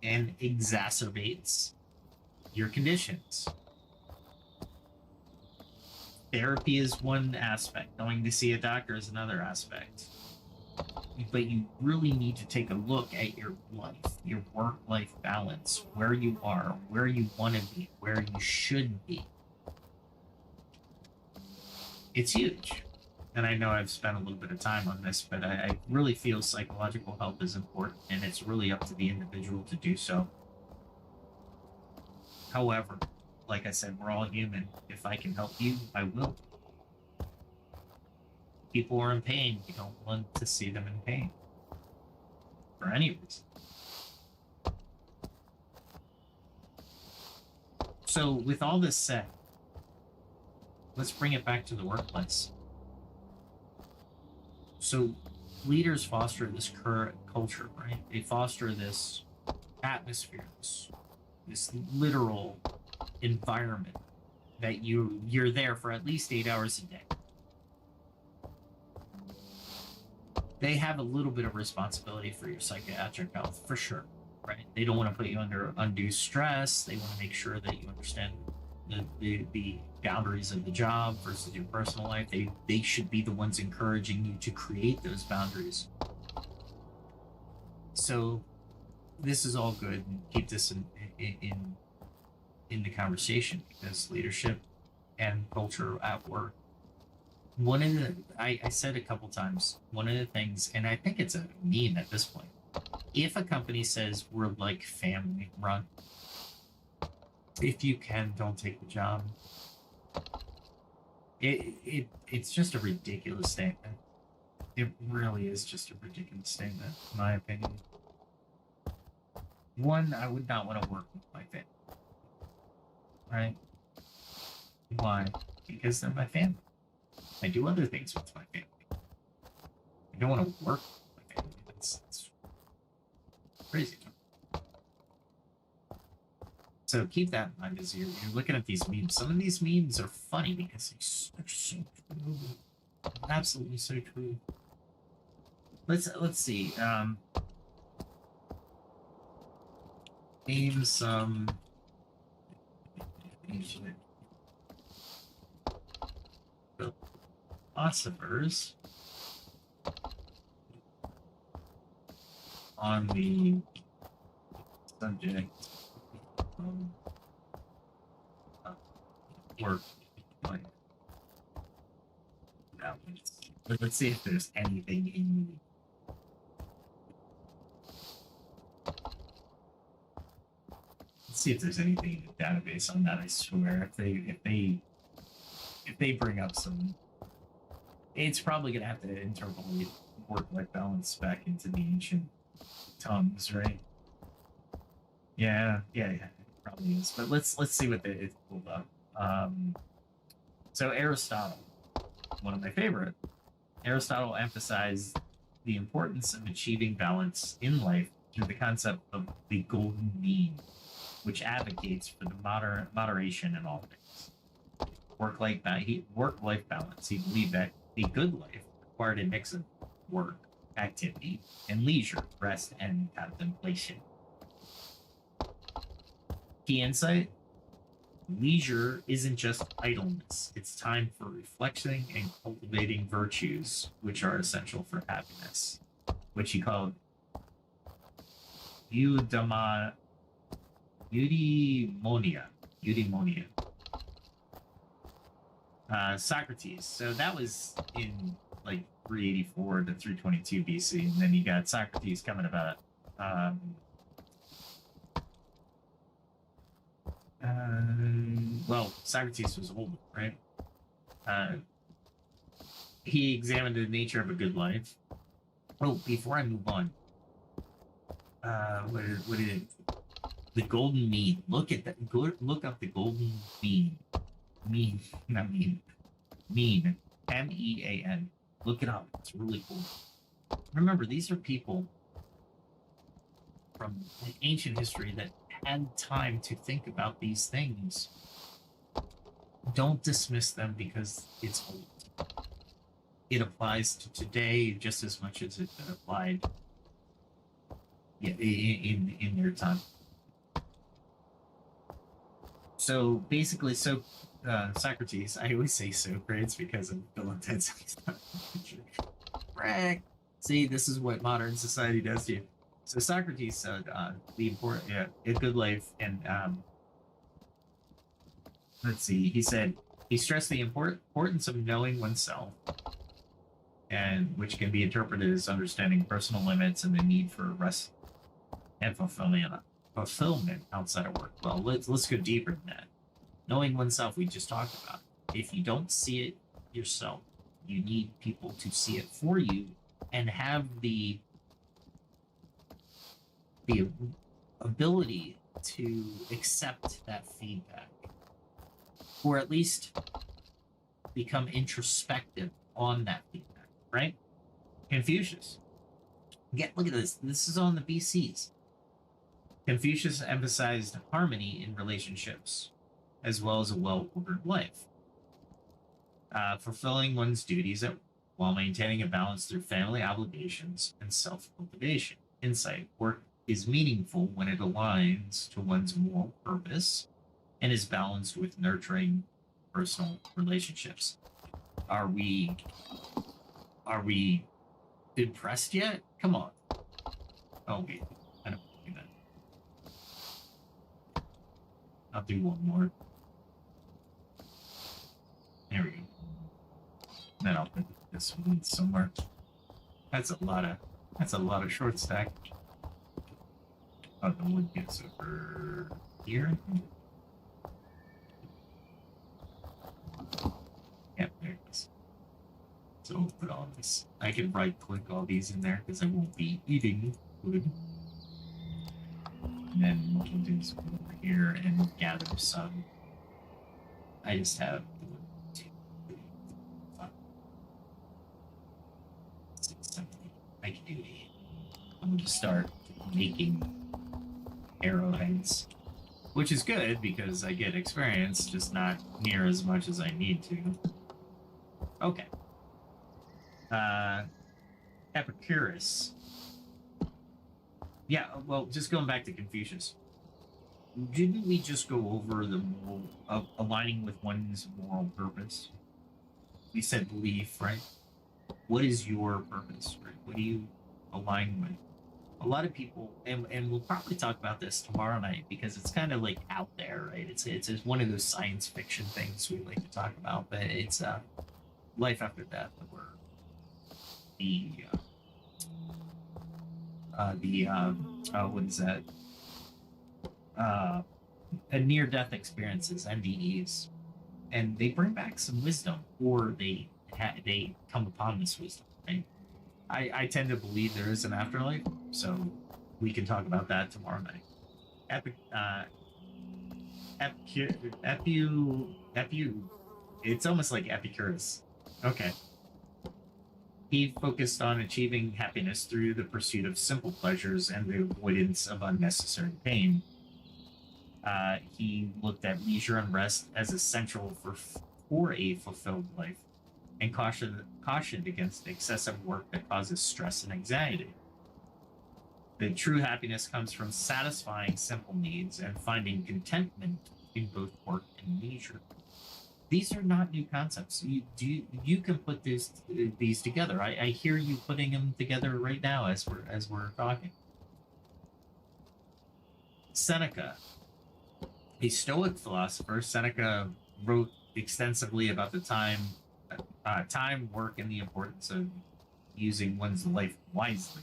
and exacerbates your conditions. Therapy is one aspect. Going to see a doctor is another aspect. But you really need to take a look at your life, your work-life balance, where you are, where you want to be, where you should be. It's huge. And I know I've spent a little bit of time on this, but I really feel psychological health is important, and it's really up to the individual to do so. However, like I said, we're all human. If I can help you, I will. People are in pain. You don't want to see them in pain for any reason. So with all this said, let's bring it back to the workplace. So leaders foster this current culture, right? They foster this atmosphere, this literal environment that you're there for at least 8 hours a day. They have a little bit of responsibility for your psychiatric health, for sure, right? They don't want to put you under undue stress. They want to make sure that you understand the boundaries of the job versus your personal life. They should be the ones encouraging you to create those boundaries. So this is all good, and keep this in the conversation, because leadership and culture at work. One of the, I said a couple times, one of the things, and I think it's a meme at this point, if a company says we're like family run, if you can, don't take the job. It's just a ridiculous statement. It really is just a ridiculous statement, in my opinion. One, I would not want to work with my family. Right? Why? Because they're my family. I do other things with my family. I don't want to work with my family. That's crazy. So keep that in mind as you're looking at these memes. Some of these memes are funny because they're so true. Absolutely so true. Let's see. Name some ancient philosophers on the subject of work life balance. Let's see if there's anything in. Let's see if there's anything in the database on that. I swear, if they bring up some, it's probably gonna have to interpolate work-life balance back into the ancient tongues, right? Yeah, probably is, but let's see what it's pulled up. So Aristotle, one of my favorite. Aristotle emphasized the importance of achieving balance in life through the concept of the golden mean, which advocates for the moderation in all things. Work-life balance. He believed that a good life required a mix of work, activity, and leisure, rest, and contemplation. Key insight: leisure isn't just idleness, it's time for reflecting and cultivating virtues which are essential for happiness, which he called eudaimonia. Eudaimonia. Socrates. So that was in like 384 to 322 BC, and then you got Socrates coming about. Well, Socrates was old, right? He examined the nature of a good life. Oh, before I move on, what is it? The golden mean? Look at that. Look up the golden mean. Mean, not mean. Mean. MEAN. Look it up. It's really cool. Remember, these are people from ancient history that had time to think about these things. Don't dismiss them because it's old. It applies to today just as much as it applied in their time. So basically, Socrates, I always say Socrates because of Bill and Ted's Right. See, this is what modern society does to you. So Socrates said the important, a good life, and let's see. He said he stressed the importance of knowing oneself, and which can be interpreted as understanding personal limits and the need for rest and fulfillment outside of work. Well, let's go deeper than that. Knowing oneself, we just talked about. If you don't see it yourself, you need people to see it for you and have the ability to accept that feedback, or at least become introspective on that feedback, right? Confucius. Look at this. This is on the BCs. Confucius emphasized harmony in relationships, as well as a well-ordered life. Fulfilling one's duties while maintaining a balance through family obligations and self-cultivation. Insight: work is meaningful when it aligns to one's moral purpose and is balanced with nurturing personal relationships. Are we impressed yet? Come on. Oh wait, I don't do that. I'll do one more. There we go. Then I'll put this one somewhere. That's a lot of short stack. Oh, the wood gets over here. Yep, there it is. So we'll put all this. I can right click all these in there because I won't be eating wood. And then we'll do some over here and gather some. I just have 1, 2, 3, 4, 5, 6, 7, 8. I can do 8. I'm going to start making arrowheads, which is good because I get experience, just not near as much as I need to. Okay. Epicurus. Yeah, well, just going back to Confucius. Didn't we just go over the moral of aligning with one's moral purpose? We said belief, right? What is your purpose, right? What do you align with? A lot of people, and we'll probably talk about this tomorrow night because it's kind of like out there, right? It's one of those science fiction things we like to talk about, but it's life after death, where what is that? Near-death experiences, NDEs, and they bring back some wisdom, or they come upon this wisdom, right? I tend to believe there is an afterlife, so we can talk about that tomorrow night. It's almost like Epicurus. Okay. He focused on achieving happiness through the pursuit of simple pleasures and the avoidance of unnecessary pain. He looked at leisure and rest as essential for a fulfilled life, and cautioned against excessive work that causes stress and anxiety. The true happiness comes from satisfying simple needs and finding contentment in both work and leisure. These are not new concepts. You can put these together. I hear you putting them together right now as we're talking. Seneca, a Stoic philosopher, Seneca wrote extensively about the time, work, and the importance of using one's life wisely.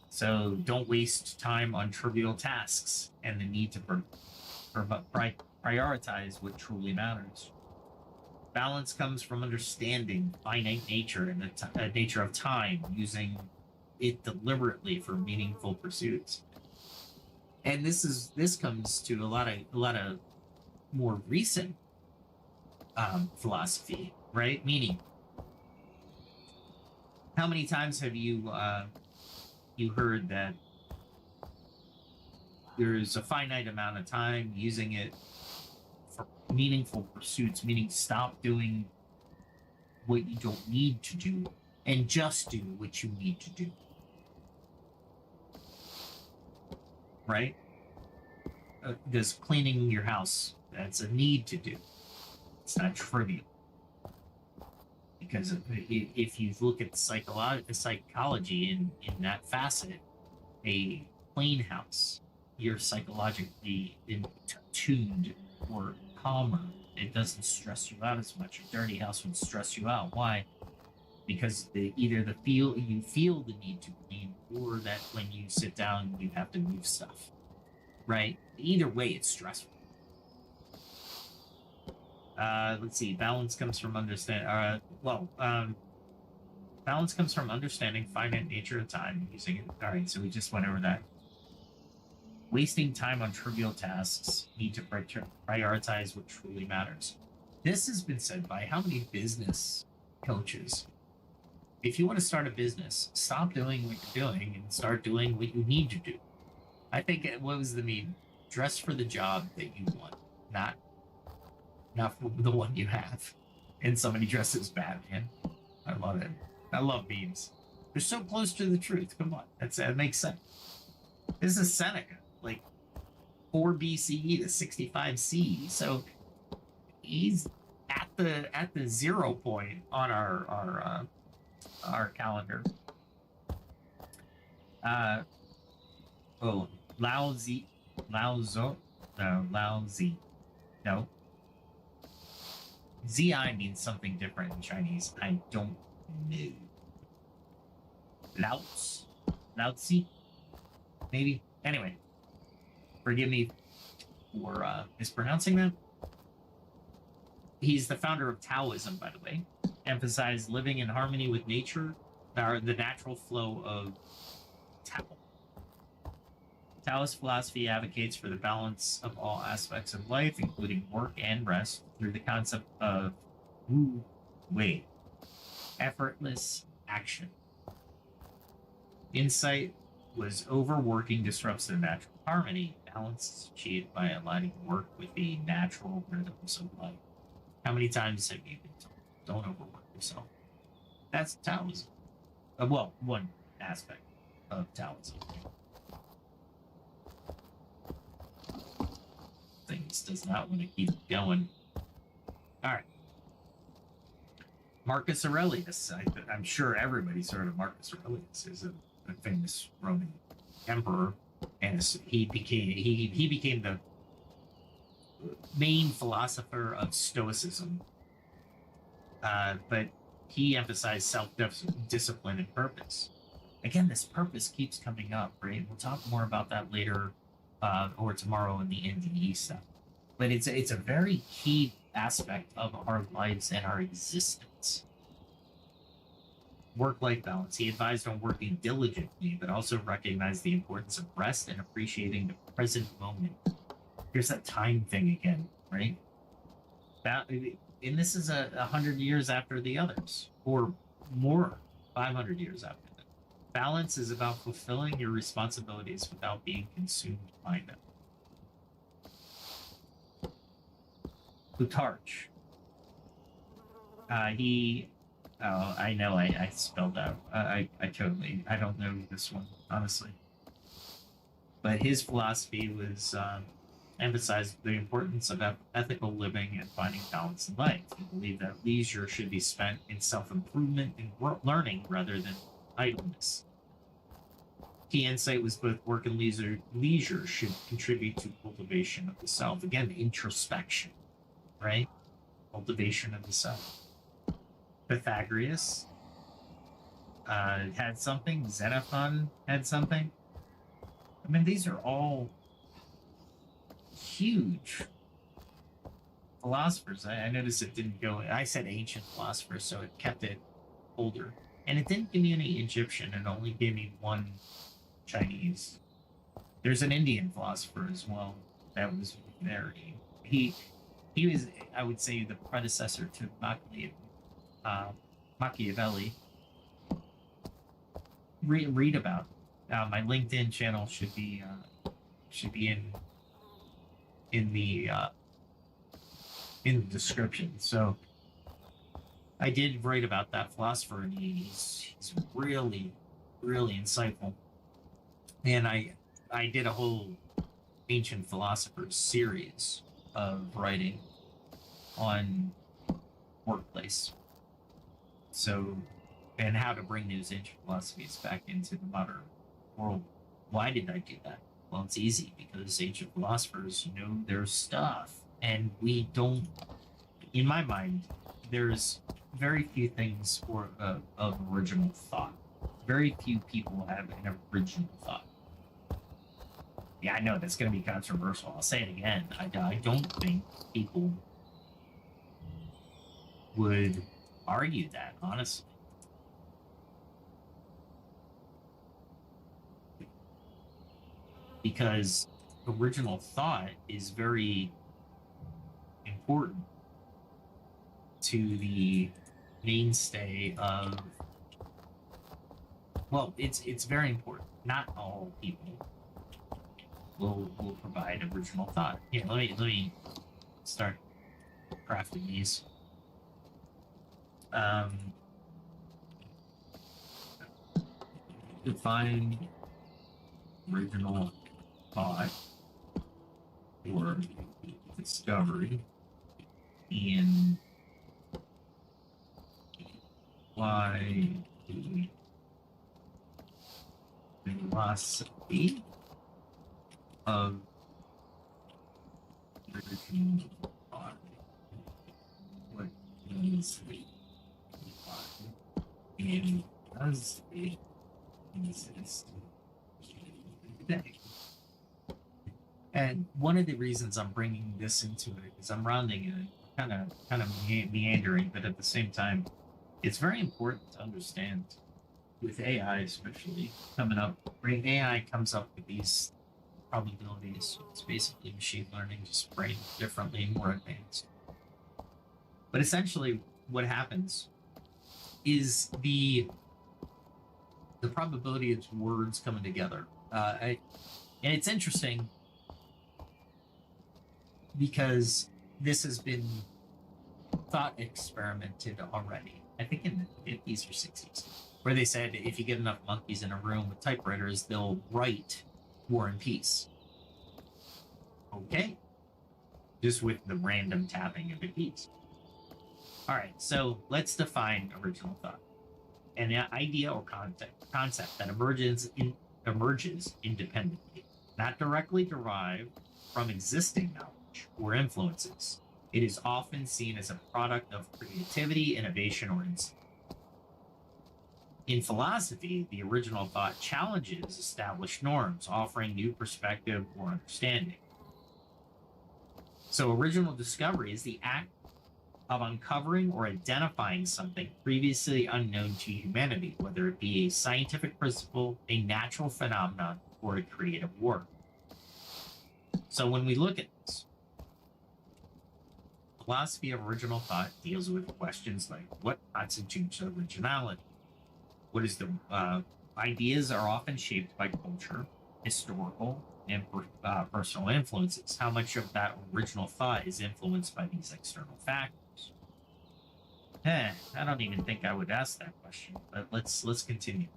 So don't waste time on trivial tasks and the need to prioritize what truly matters. Balance comes from understanding finite nature and the nature of time, using it deliberately for meaningful pursuits. And this comes to a lot of more recent philosophy, right? Meaning, how many times have you heard that there's a finite amount of time, using it for meaningful pursuits, meaning stop doing what you don't need to do and just do what you need to do. Right? Does cleaning your house, that's a need to do. It's not trivial. Because if you look at the psychology in that facet, a clean house, you're psychologically tuned or calmer. It doesn't stress you out as much. A dirty house would stress you out. Why? Because you feel the need to clean, or that when you sit down you have to move stuff. Right? Either way, it's stressful. Let's see. Balance comes from understanding. Balance comes from understanding finite nature of time, using it. All right, so we just went over that. Wasting time on trivial tasks, need to prioritize what truly matters. This has been said by how many business coaches? If you want to start a business, stop doing what you're doing and start doing what you need to do. I think what was the meme? Dress for the job that you want, not for the one you have. And somebody dresses Batman. I love it. I love memes. They're so close to the truth. Come on, that makes sense. This is Seneca, like 4 BCE to 65 CE. So he's at the 0 point on our calendar. Lao Zi. Zi means something different in Chinese. I don't know. Lao Tzu? Maybe? Anyway. Forgive me for mispronouncing that. He's the founder of Taoism, by the way. Emphasized living in harmony with nature, or the natural flow of Tao. Taoist philosophy advocates for the balance of all aspects of life, including work and rest, through the concept of Wu Wei, effortless action. Insight was overworking disrupts the natural harmony. Balance is achieved by aligning work with the natural rhythms of life. How many times have you been told, don't overwork yourself? That's Taoism. One aspect of Taoism. Things does not want to keep going. All right. Marcus Aurelius. I'm sure everybody's heard of Marcus Aurelius. Is a famous Roman emperor, and he became the main philosopher of Stoicism. But he emphasized self-discipline and purpose. Again, this purpose keeps coming up, right? We'll talk more about that later, or tomorrow in the NDE stuff. But it's a very key aspect of our lives and our existence. Work-life balance. He advised on working diligently, but also recognized the importance of rest and appreciating the present moment. Here's that time thing again, right? And this is 100 years after the others, or more, 500 years after them. Balance is about fulfilling your responsibilities without being consumed by them. Plutarch. I know I spelled out. I don't know this one, honestly. But his philosophy was emphasized the importance of ethical living and finding balance in life. He believed that leisure should be spent in self-improvement and learning rather than idleness. Key insight was both work and leisure should contribute to cultivation of the self. Again, introspection, right? Cultivation of the self. Pythagoras had something. Xenophon had something. I mean, these are all huge philosophers. I noticed it didn't go. I said ancient philosophers, so it kept it older. And it didn't give me any Egyptian. It only gave me one Chinese. There's an Indian philosopher as well that was very. He was, I would say, the predecessor to Machiavelli. Read about. My LinkedIn channel should be in the description. So I did write about that philosopher, and he's really insightful. And I did a whole ancient philosophers series of writing on workplace. So, and how to bring those ancient philosophies back into the modern world. Why did I do that? Well, it's easy, because ancient philosophers know their stuff, and we don't. In my mind, there's very few things of original thought. Very few people have an original thought. Yeah, I know that's going to be controversial. I'll say it again. I don't think people would argue that, honestly. Because original thought is very important to the mainstay of. Well, it's very important. Not all people will provide original thought. Here, let me start crafting these. Define original thought or discovery in why the philosophy of original thought. What is the thought, and does it exist today? And one of the reasons I'm bringing this into it is I'm rounding it, kind of meandering, but at the same time, it's very important to understand with AI, especially coming up. Brain AI comes up with these probabilities. It's basically machine learning, just brain differently, more advanced. But essentially, what happens is the probability of words coming together. And it's interesting because this has been thought experimented already. I think in the 50s or 60s, where they said if you get enough monkeys in a room with typewriters, they'll write War and Peace. Okay. Just with the random tapping of the keys. All right, so let's define original thought. An idea or concept that emerges independently, not directly derived from existing knowledge or influences. It is often seen as a product of creativity, innovation, or insight. In philosophy, the original thought challenges established norms, offering new perspective or understanding. So original discovery is the act of uncovering or identifying something previously unknown to humanity, whether it be a scientific principle, a natural phenomenon, or a creative work. So when we look at this, philosophy of original thought deals with questions like what constitutes originality. What is the ideas are often shaped by culture, historical, and personal influences. How much of that original thought is influenced by these external factors? I don't even think I would ask that question, but let's continue.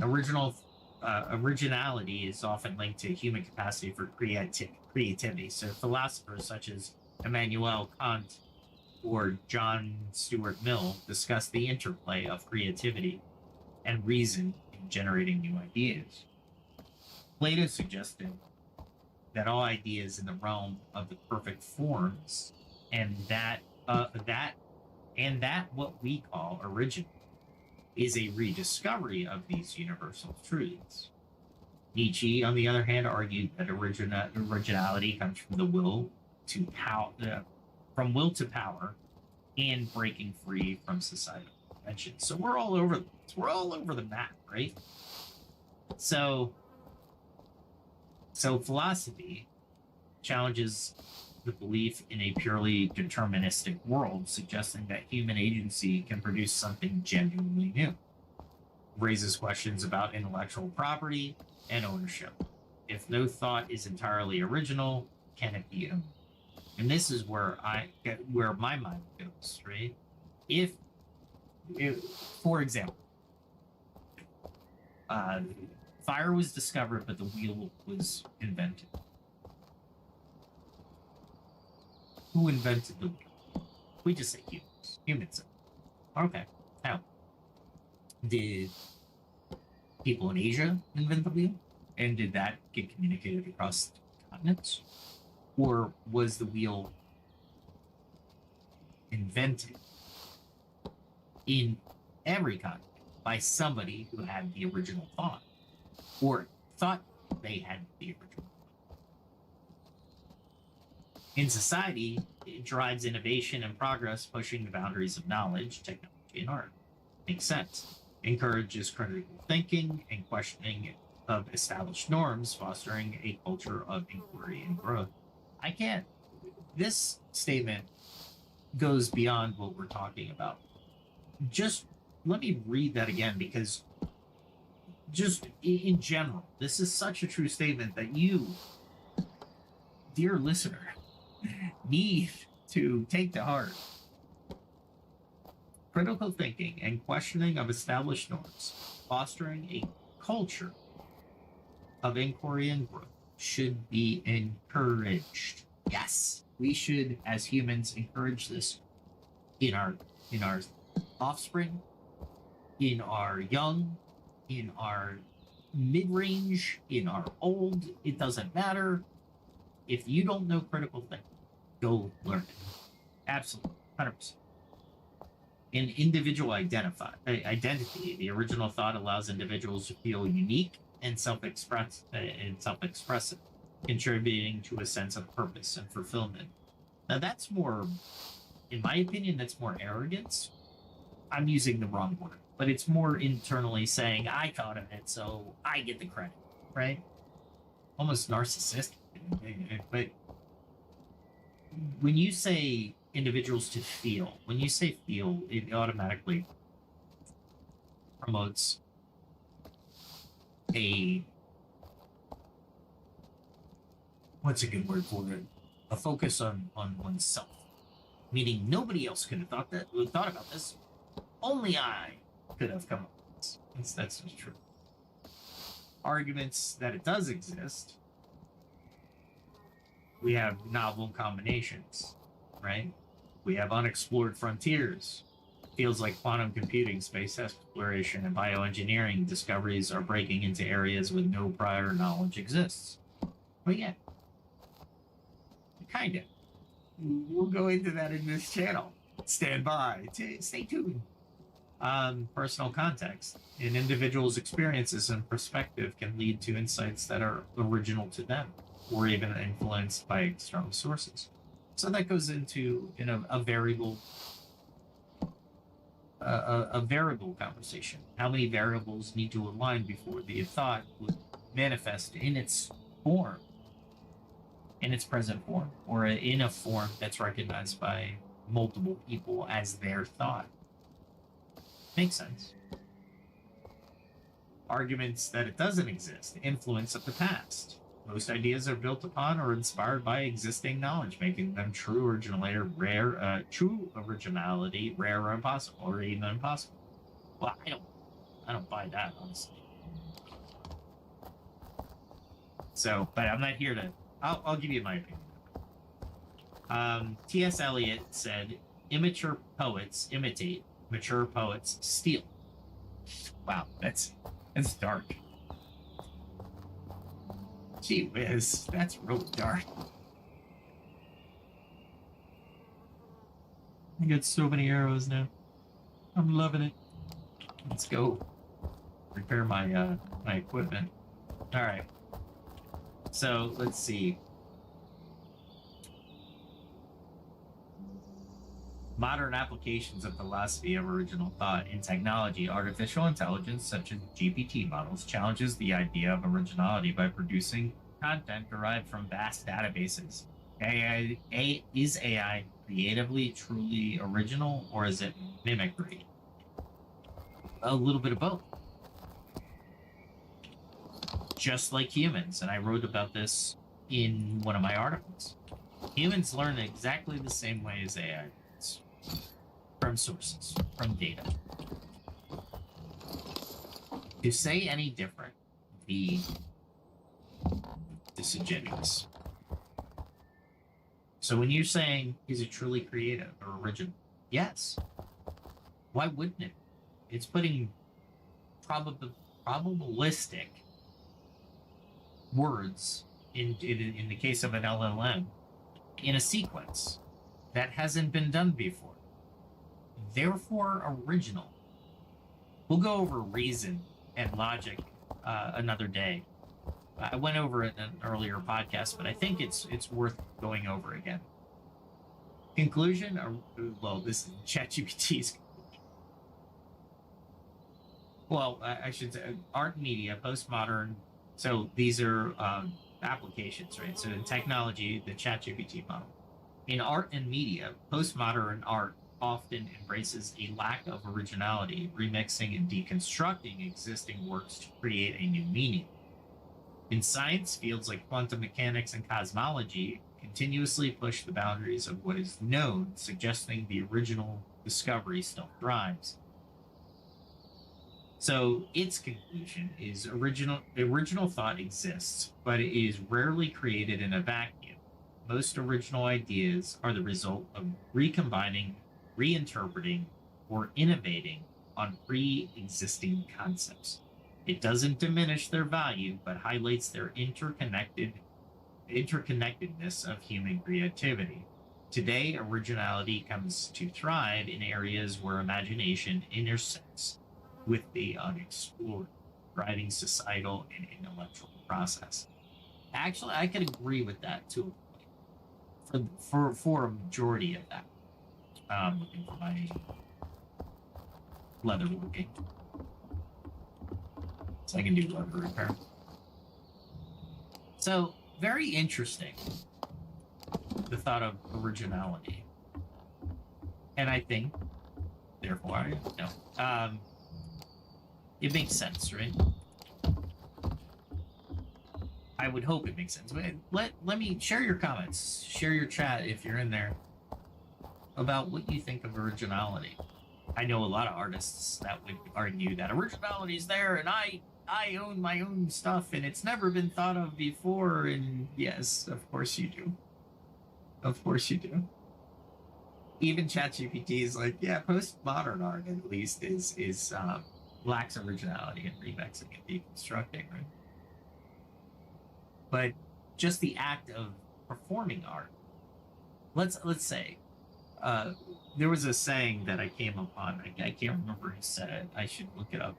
Originality is often linked to human capacity for creativity. So philosophers such as Immanuel Kant or John Stuart Mill discuss the interplay of creativity and reason in generating new ideas. Plato suggested that all ideas in the realm of the perfect forms, and that what we call original is a rediscovery of these universal truths. Nietzsche, on the other hand, argued that originality comes from the will to power, will to power, and breaking free from societal conventions. So we're all over the map, right? So philosophy challenges the belief in a purely deterministic world, suggesting that human agency can produce something genuinely new. Raises questions about intellectual property and ownership. If no thought is entirely original, can it be owned? And this is where my mind goes, right? If for example, fire was discovered, but the wheel was invented. Who invented the wheel? We just say humans. Humans. Okay. How? Did people in Asia invent the wheel? And did that get communicated across continents? Or was the wheel invented in every continent by somebody who had the original thought? Or thought they had the original? In society, it drives innovation and progress, pushing the boundaries of knowledge, technology, and art. Makes sense. Encourages critical thinking and questioning of established norms, fostering a culture of inquiry and growth. This statement goes beyond what we're talking about. Just let me read that again, because just in general, this is such a true statement that you, dear listener, need to take to heart. Critical thinking and questioning of established norms, fostering a culture of inquiry and growth, should be encouraged. Yes, we should, as humans, encourage this in our offspring, in our young, in our mid-range, in our old. It doesn't matter. If you don't know critical thinking, go learn it. Absolutely, 100%. In individual identity, the original thought allows individuals to feel unique and self-expressive, contributing to a sense of purpose and fulfillment. Now, that's more, in my opinion, that's more arrogance. I'm using the wrong word, but it's more internally saying, I thought of it, so I get the credit, right? Almost narcissistic. But when you say individuals to feel, when you say feel, it automatically promotes what's a good word for it? A focus on oneself. Meaning nobody else could have thought about this. Only I could have come up with this. That's just true. Arguments that it does exist. We have novel combinations, right? We have unexplored frontiers. Feels like quantum computing, space exploration, and bioengineering discoveries are breaking into areas with no prior knowledge exists. But yeah, kind of. We'll go into that in this channel. Stand by. Stay tuned. Personal context. An individual's experiences and perspective can lead to insights that are original to them, or even influenced by external sources. So that goes into a variable conversation. How many variables need to align before the thought would manifest in its form? in its present form, or in a form that's recognized by multiple people as their thought. Makes sense. Arguments that it doesn't exist, influence of the past. Most ideas are built upon or inspired by existing knowledge, making them true originality rare or impossible, or even impossible. Well, I don't buy that, honestly. So, but I'm not here to. I'll give you my opinion. T.S. Eliot said, "Immature poets imitate, mature poets steal." Wow, that's dark. Gee whiz, that's really dark. I got so many arrows now. I'm loving it. Let's go repair my my equipment. All right. So let's see. Modern applications of philosophy of original thought in technology. Artificial intelligence, such as GPT models, challenges the idea of originality by producing content derived from vast databases. Is AI creatively truly original, or is it mimicry? A little bit of both. Just like humans, and I wrote about this in one of my articles. Humans learn exactly the same way as AI learns, from sources, from data. To say any different would be disingenuous. So when you're saying, is it truly creative or original? Yes. Why wouldn't it? It's putting probabilistic words in the case of an LLM in a sequence that hasn't been done before. Therefore, original. We'll go over reason and logic another day. I went over it in an earlier podcast, but I think it's worth going over again. Conclusion, well, this is ChatGPT's conclusion. Well, I should say art, media, postmodern. So these are applications, right? So in technology, the ChatGPT model. In art and media, postmodern art often embraces a lack of originality, remixing and deconstructing existing works to create a new meaning. In science, fields like quantum mechanics and cosmology continuously push the boundaries of what is known, suggesting the original discovery still thrives. So its conclusion is original thought exists, but it is rarely created in a vacuum. Most original ideas are the result of recombining, reinterpreting, or innovating on pre-existing concepts. It doesn't diminish their value, but highlights their interconnectedness of human creativity. Today, originality comes to thrive in areas where imagination intersects with the unexplored, driving societal and intellectual process. Actually, I could agree with that too. For a majority of that. I'm looking for my leather working, so I can do leather repair. So very interesting, the thought of originality, and I think, therefore, it makes sense, right? I would hope it makes sense. But let me share your comments, share your chat if you're in there, about what you think of originality. I know a lot of artists that would argue that originality is there, and I own my own stuff, and it's never been thought of before. And yes, of course you do. Of course you do. Even ChatGPT is like, yeah, postmodern art at least is lacks originality and remixing and deconstructing, right? But just the act of performing art. Let's say there was a saying that I came upon. I can't remember who said it. I should look it up.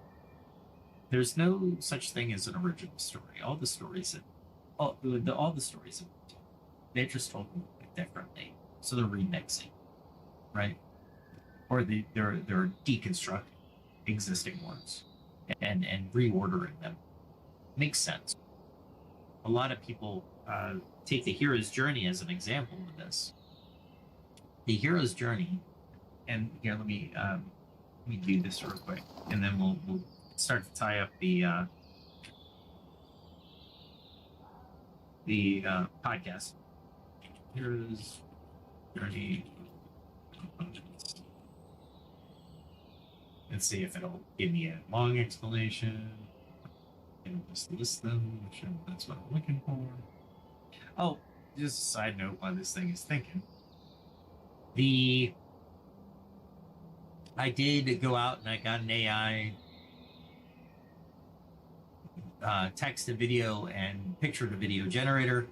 There's no such thing as an original story. All the stories all the stories have been told. They're just told differently, so they're remixing, right? Or they're deconstructing existing ones and reordering them. Makes sense. a lot of people take the hero's journey as an example of this. The hero's journey, and here let me do this real quick, and then we'll start to tie up the podcast. Hero's journey components. Let's see if it'll give me a long explanation. It'll just list them, which that's what I'm looking for. Oh, just a side note while this thing is thinking. I did go out and I got an AI text to video and picture to video generator.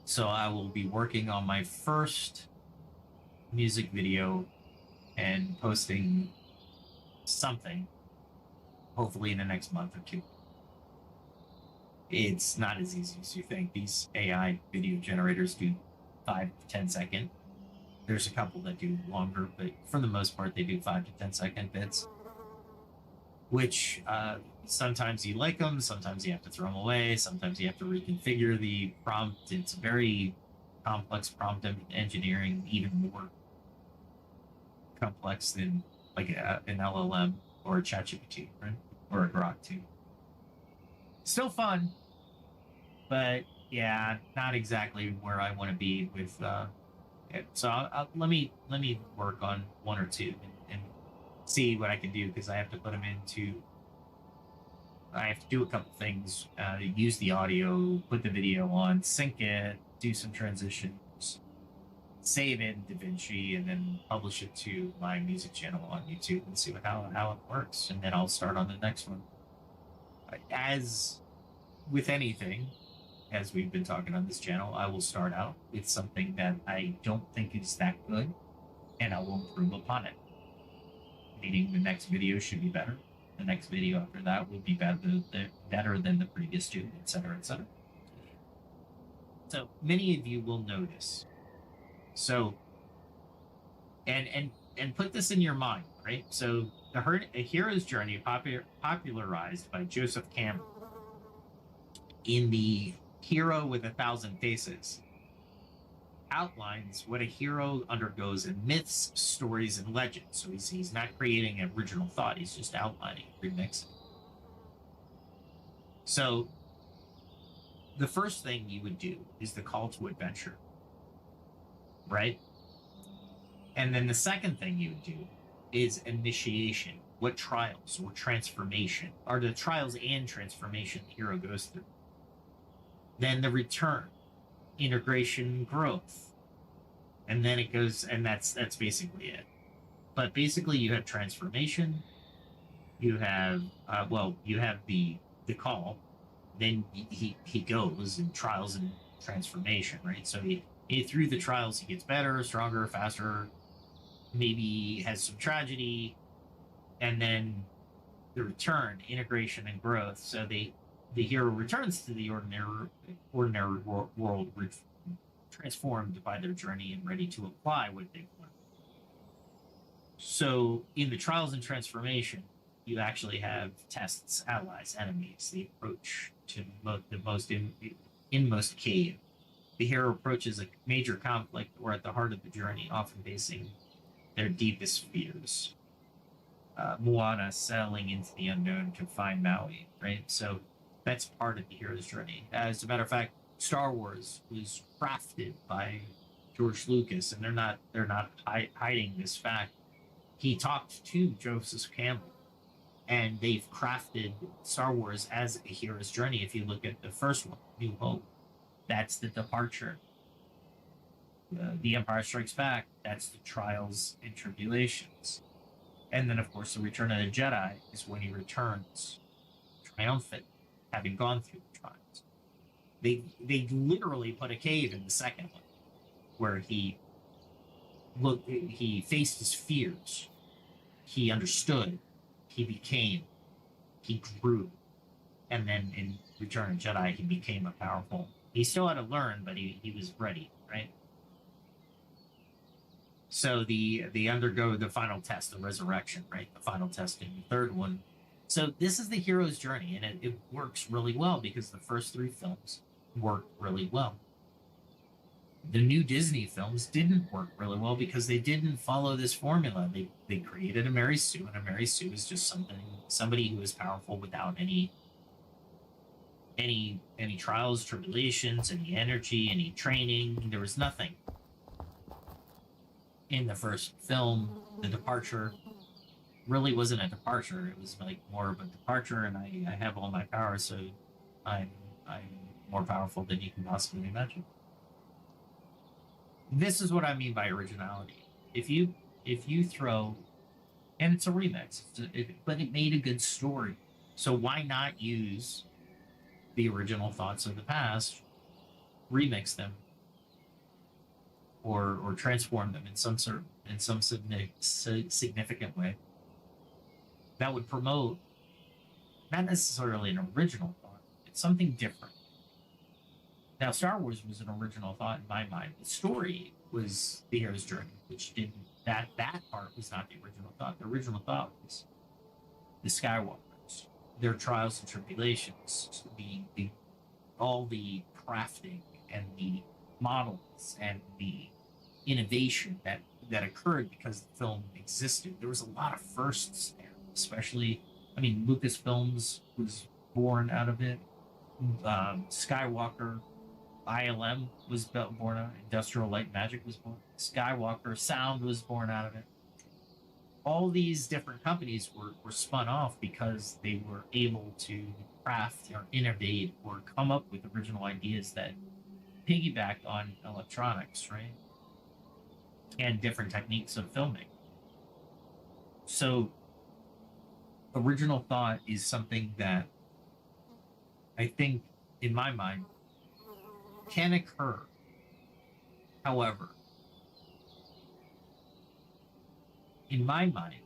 So I will be working on my first music video and posting something, hopefully in the next month or two. It's not as easy as you think. These AI video generators do 5 to 10 second. There's a couple that do longer, but for the most part, they do 5 to 10 second bits, which sometimes you like them, sometimes you have to throw them away, sometimes you have to reconfigure the prompt. It's very complex prompt engineering, even more complex than like an LLM or a ChatGPT, right? Or a Grok 2. Still fun, but yeah, not exactly where I want to be with it. So let me work on one or two and see what I can do, because I have to put them into. I have to do a couple things, use the audio, put the video on, sync it, do some transitions, save it in DaVinci, and then publish it to my music channel on YouTube and see how it works. And then I'll start on the next one. As with anything, as we've been talking on this channel, I will start out with something that I don't think is that good, and I will improve upon it. Meaning the next video should be better. The next video after that will be better than the previous two, etc., etc. So many of you will notice. So, and put this in your mind, right? So a hero's journey, popularized by Joseph Campbell in the Hero with 1,000 Faces, outlines what a hero undergoes in myths, stories, and legends. So he's not creating an original thought, he's just outlining, remixing. So the first thing you would do is the call to adventure, right? And then the second thing you would do is initiation. What trials or transformation are the trials and transformation the hero goes through? Then the return, integration, growth, and then it goes, and that's basically it. But basically, you have transformation. You have you have the call. Then he goes in trials and transformation, right? So he through the trials he gets better, stronger, faster. Maybe has some tragedy, and then the return, integration, and growth. So the hero returns to the ordinary world, transformed by their journey and ready to apply what they've learned. So in the trials and transformation, you actually have tests, allies, enemies. The approach to the most inmost cave. The hero approaches a major conflict or at the heart of the journey, often facing their deepest fears. Moana sailing into the unknown to find Maui, right? So that's part of the hero's journey. As a matter of fact, Star Wars was crafted by George Lucas, and they're not hiding this fact. He talked to Joseph Campbell, and they've crafted Star Wars as a hero's journey. If you look at the first one, New Hope, that's the departure. The Empire Strikes Back, that's the trials and tribulations. And then, of course, the Return of the Jedi is when he returns triumphant, having gone through the trials. They literally put a cave in the second one, where he faced his fears, he understood, he became, he grew, and then in Return of the Jedi he became a powerful. He still had to learn, but he was ready, right? So they undergo the final test, the resurrection, right? The final test in the third one. So this is the hero's journey, and it works really well because the first three films worked really well. The new Disney films didn't work really well because they didn't follow this formula. They created a Mary Sue, and a Mary Sue is just somebody who is powerful without any trials, tribulations, any energy, any training. There was nothing. In the first film, the departure really wasn't a departure. It was like more of a departure, and I have all my power, so I'm more powerful than you can possibly imagine. This is what I mean by originality. If you throw, and it's a remix, but it made a good story. So why not use the original thoughts of the past, remix them, or transform them in some significant way that would promote not necessarily an original thought, it's something different. Now, Star Wars was an original thought in my mind. The story was the hero's journey, which didn't that part was not the original thought. The original thought was the Skywalkers, their trials and tribulations, all the crafting and the models and the innovation that occurred because the film existed. There was a lot of firsts there, especially, I mean, Lucasfilms was born out of it. Skywalker, ILM was born out. Industrial Light and Magic was born. Skywalker Sound was born out of it. All these different companies were spun off because they were able to craft or innovate or come up with original ideas that piggybacked on electronics, right? And different techniques of filming. So, original thought is something that I think, in my mind, can occur. However, in my mind,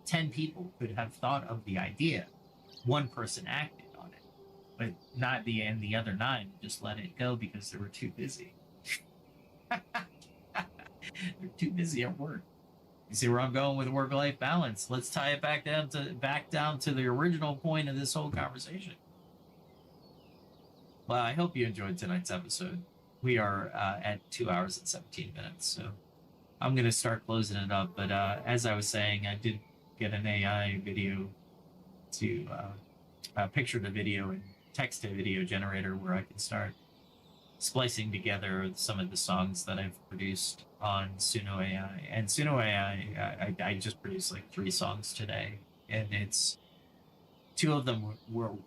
10 people could have thought of the idea. One person acted on it, but not the other 9 just let it go because they were too busy. They're too busy at work. You see where I'm going with work-life balance? Let's tie it back down to the original point of this whole conversation. Well, I hope you enjoyed tonight's episode. We are at 2 hours and 17 minutes, so I'm going to start closing it up. But as I was saying, I did get an AI video to picture to video and text to video generator where I can start splicing together some of the songs that I've produced on Suno AI. And Suno AI, I just produced like 3 songs today, and it's 2 of them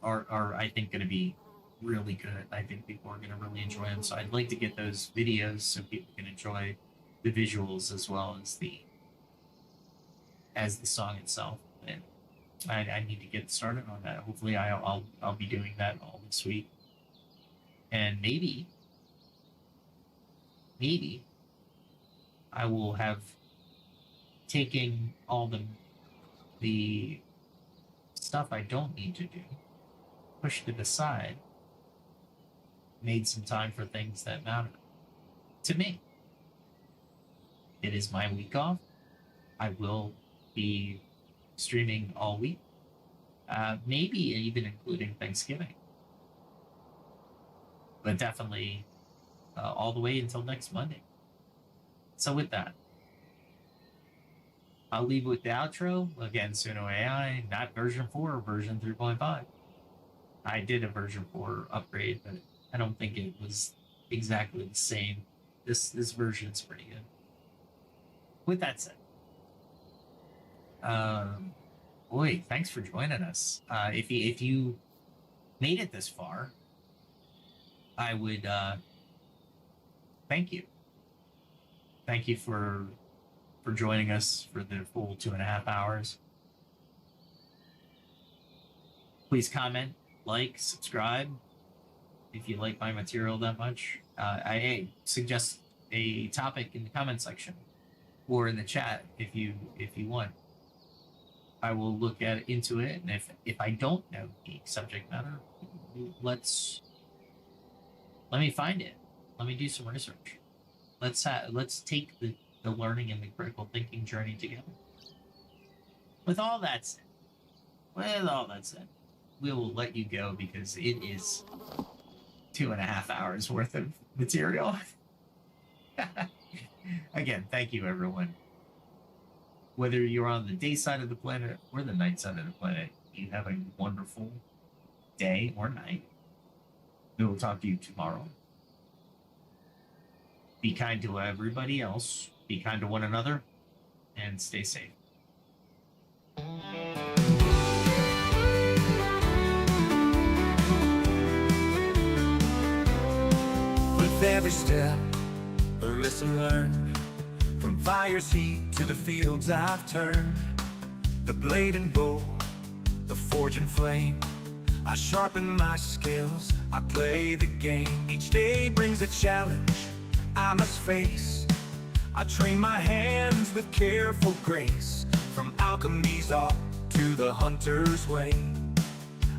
are I think going to be really good. I think people are going to really enjoy them. So I'd like to get those videos so people can enjoy the visuals as well as the song itself. And I need to get started on that. Hopefully I'll be doing that all this week. And maybe I will have taken all the stuff I don't need to do, pushed it aside, made some time for things that matter to me. It is my week off. I will be streaming all week, maybe even including Thanksgiving, but definitely all the way until next Monday. So with that, I'll leave with the outro. Again, Suno AI, not version 4, version 3.5. I did a version 4 upgrade, but I don't think it was exactly the same. This version is pretty good. With that said, boy, thanks for joining us. If you made it this far, I would thank you. Thank you for joining us for the full 2.5 hours. Please comment, like, subscribe if you like my material that much. I suggest a topic in the comment section or in the chat if you want. I will look into it, and if I don't know the subject matter, let me find it. Let me do some research. Let's take the learning and the critical thinking journey together. With all that said, we'll let you go because it is 2.5 hours worth of material. Again, thank you, everyone. Whether you're on the day side of the planet or the night side of the planet, you have a wonderful day or night. We will talk to you tomorrow. Be kind to everybody else. Be kind to one another. And stay safe. With every step, a lesson learned. From fire's heat to the fields I've turned. The blade and bow, the forge and flame. I sharpen my skills, I play the game. Each day brings a challenge I must face. I train my hands with careful grace. From alchemy's art to the hunter's way,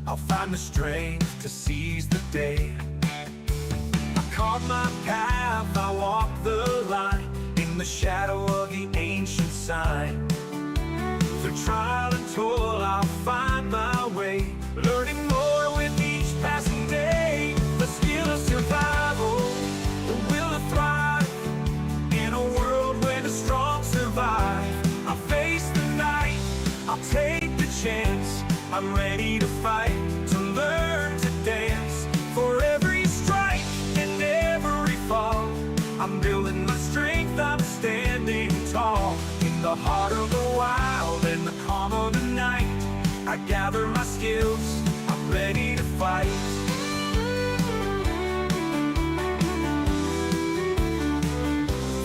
I'll find the strength to seize the day. I carve my path, I walk the line, in the shadow of the ancient sign. Through trial and toil I'll find my way, learning more with each passing day. The skill of survival, the will to thrive, in a world where the strong survive. I'll face the night, I'll take the chance. I'm ready to fight, to learn to dance. For every strike and every fall, I'm building my strength, I'm standing tall. In the heart of the wild and the calm of the night, I gather my skills, I'm ready to fight.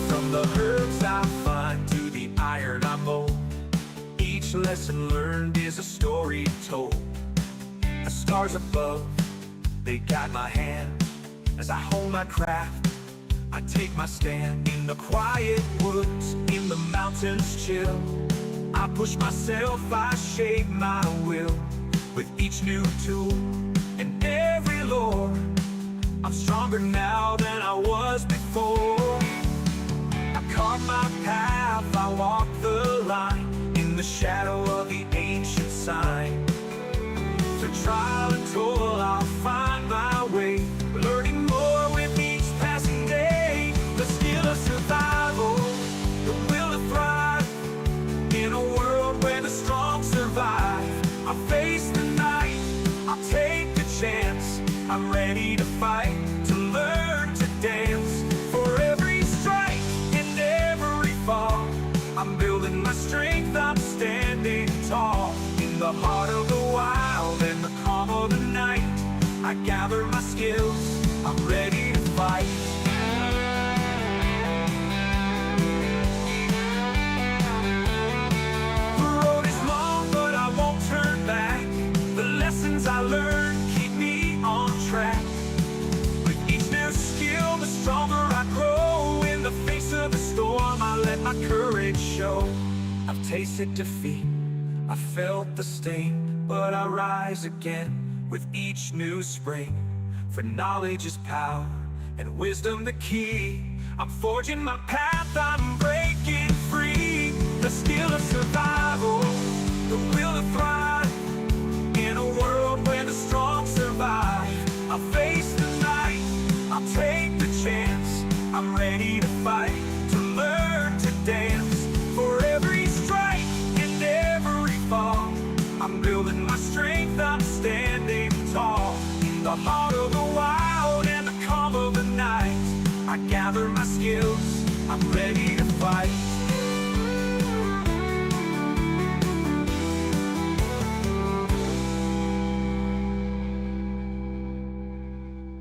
From the herbs I find to the iron I mold, each lesson learned is a story told. The stars above, they guide my hand. As I hone my craft, I take my stand. In the quiet woods, in the mountains chill, I push myself, I shape my will. With each new tool and every lore, I'm stronger now than I was before. I carve my path, I walk the line, in the shadow of the ancient sign. Through trial and toil I'll find my way, learning more with each passing day. The skill of survival, the will to thrive, in a world where the strong survive. I'll face the night, I'll take the chance. I'm ready to fight, to learn to dance. For every strike and every fall, I'm building my strength, I'm standing tall. In the heart of the wild and the calm of the night, I gather my skills, I'm ready to fight. The road is long, but I won't turn back. The lessons I learned keep me on track. With each new skill, the stronger I grow. In the face of the storm, I let my courage show. I've tasted defeat, I felt the sting, but I rise again with each new spring. For knowledge is power, and wisdom the key. I'm forging my path, I'm breaking free. The skill of survival, the will to thrive, in a world where the strong survive. I'll face the night, I'll take the chance. I'm ready to fight, to learn to dance. For every strike and every fall, I'm building my strength, I'm standing tall. In the heart of the wild and the calm of the night, I gather my skills, I'm ready to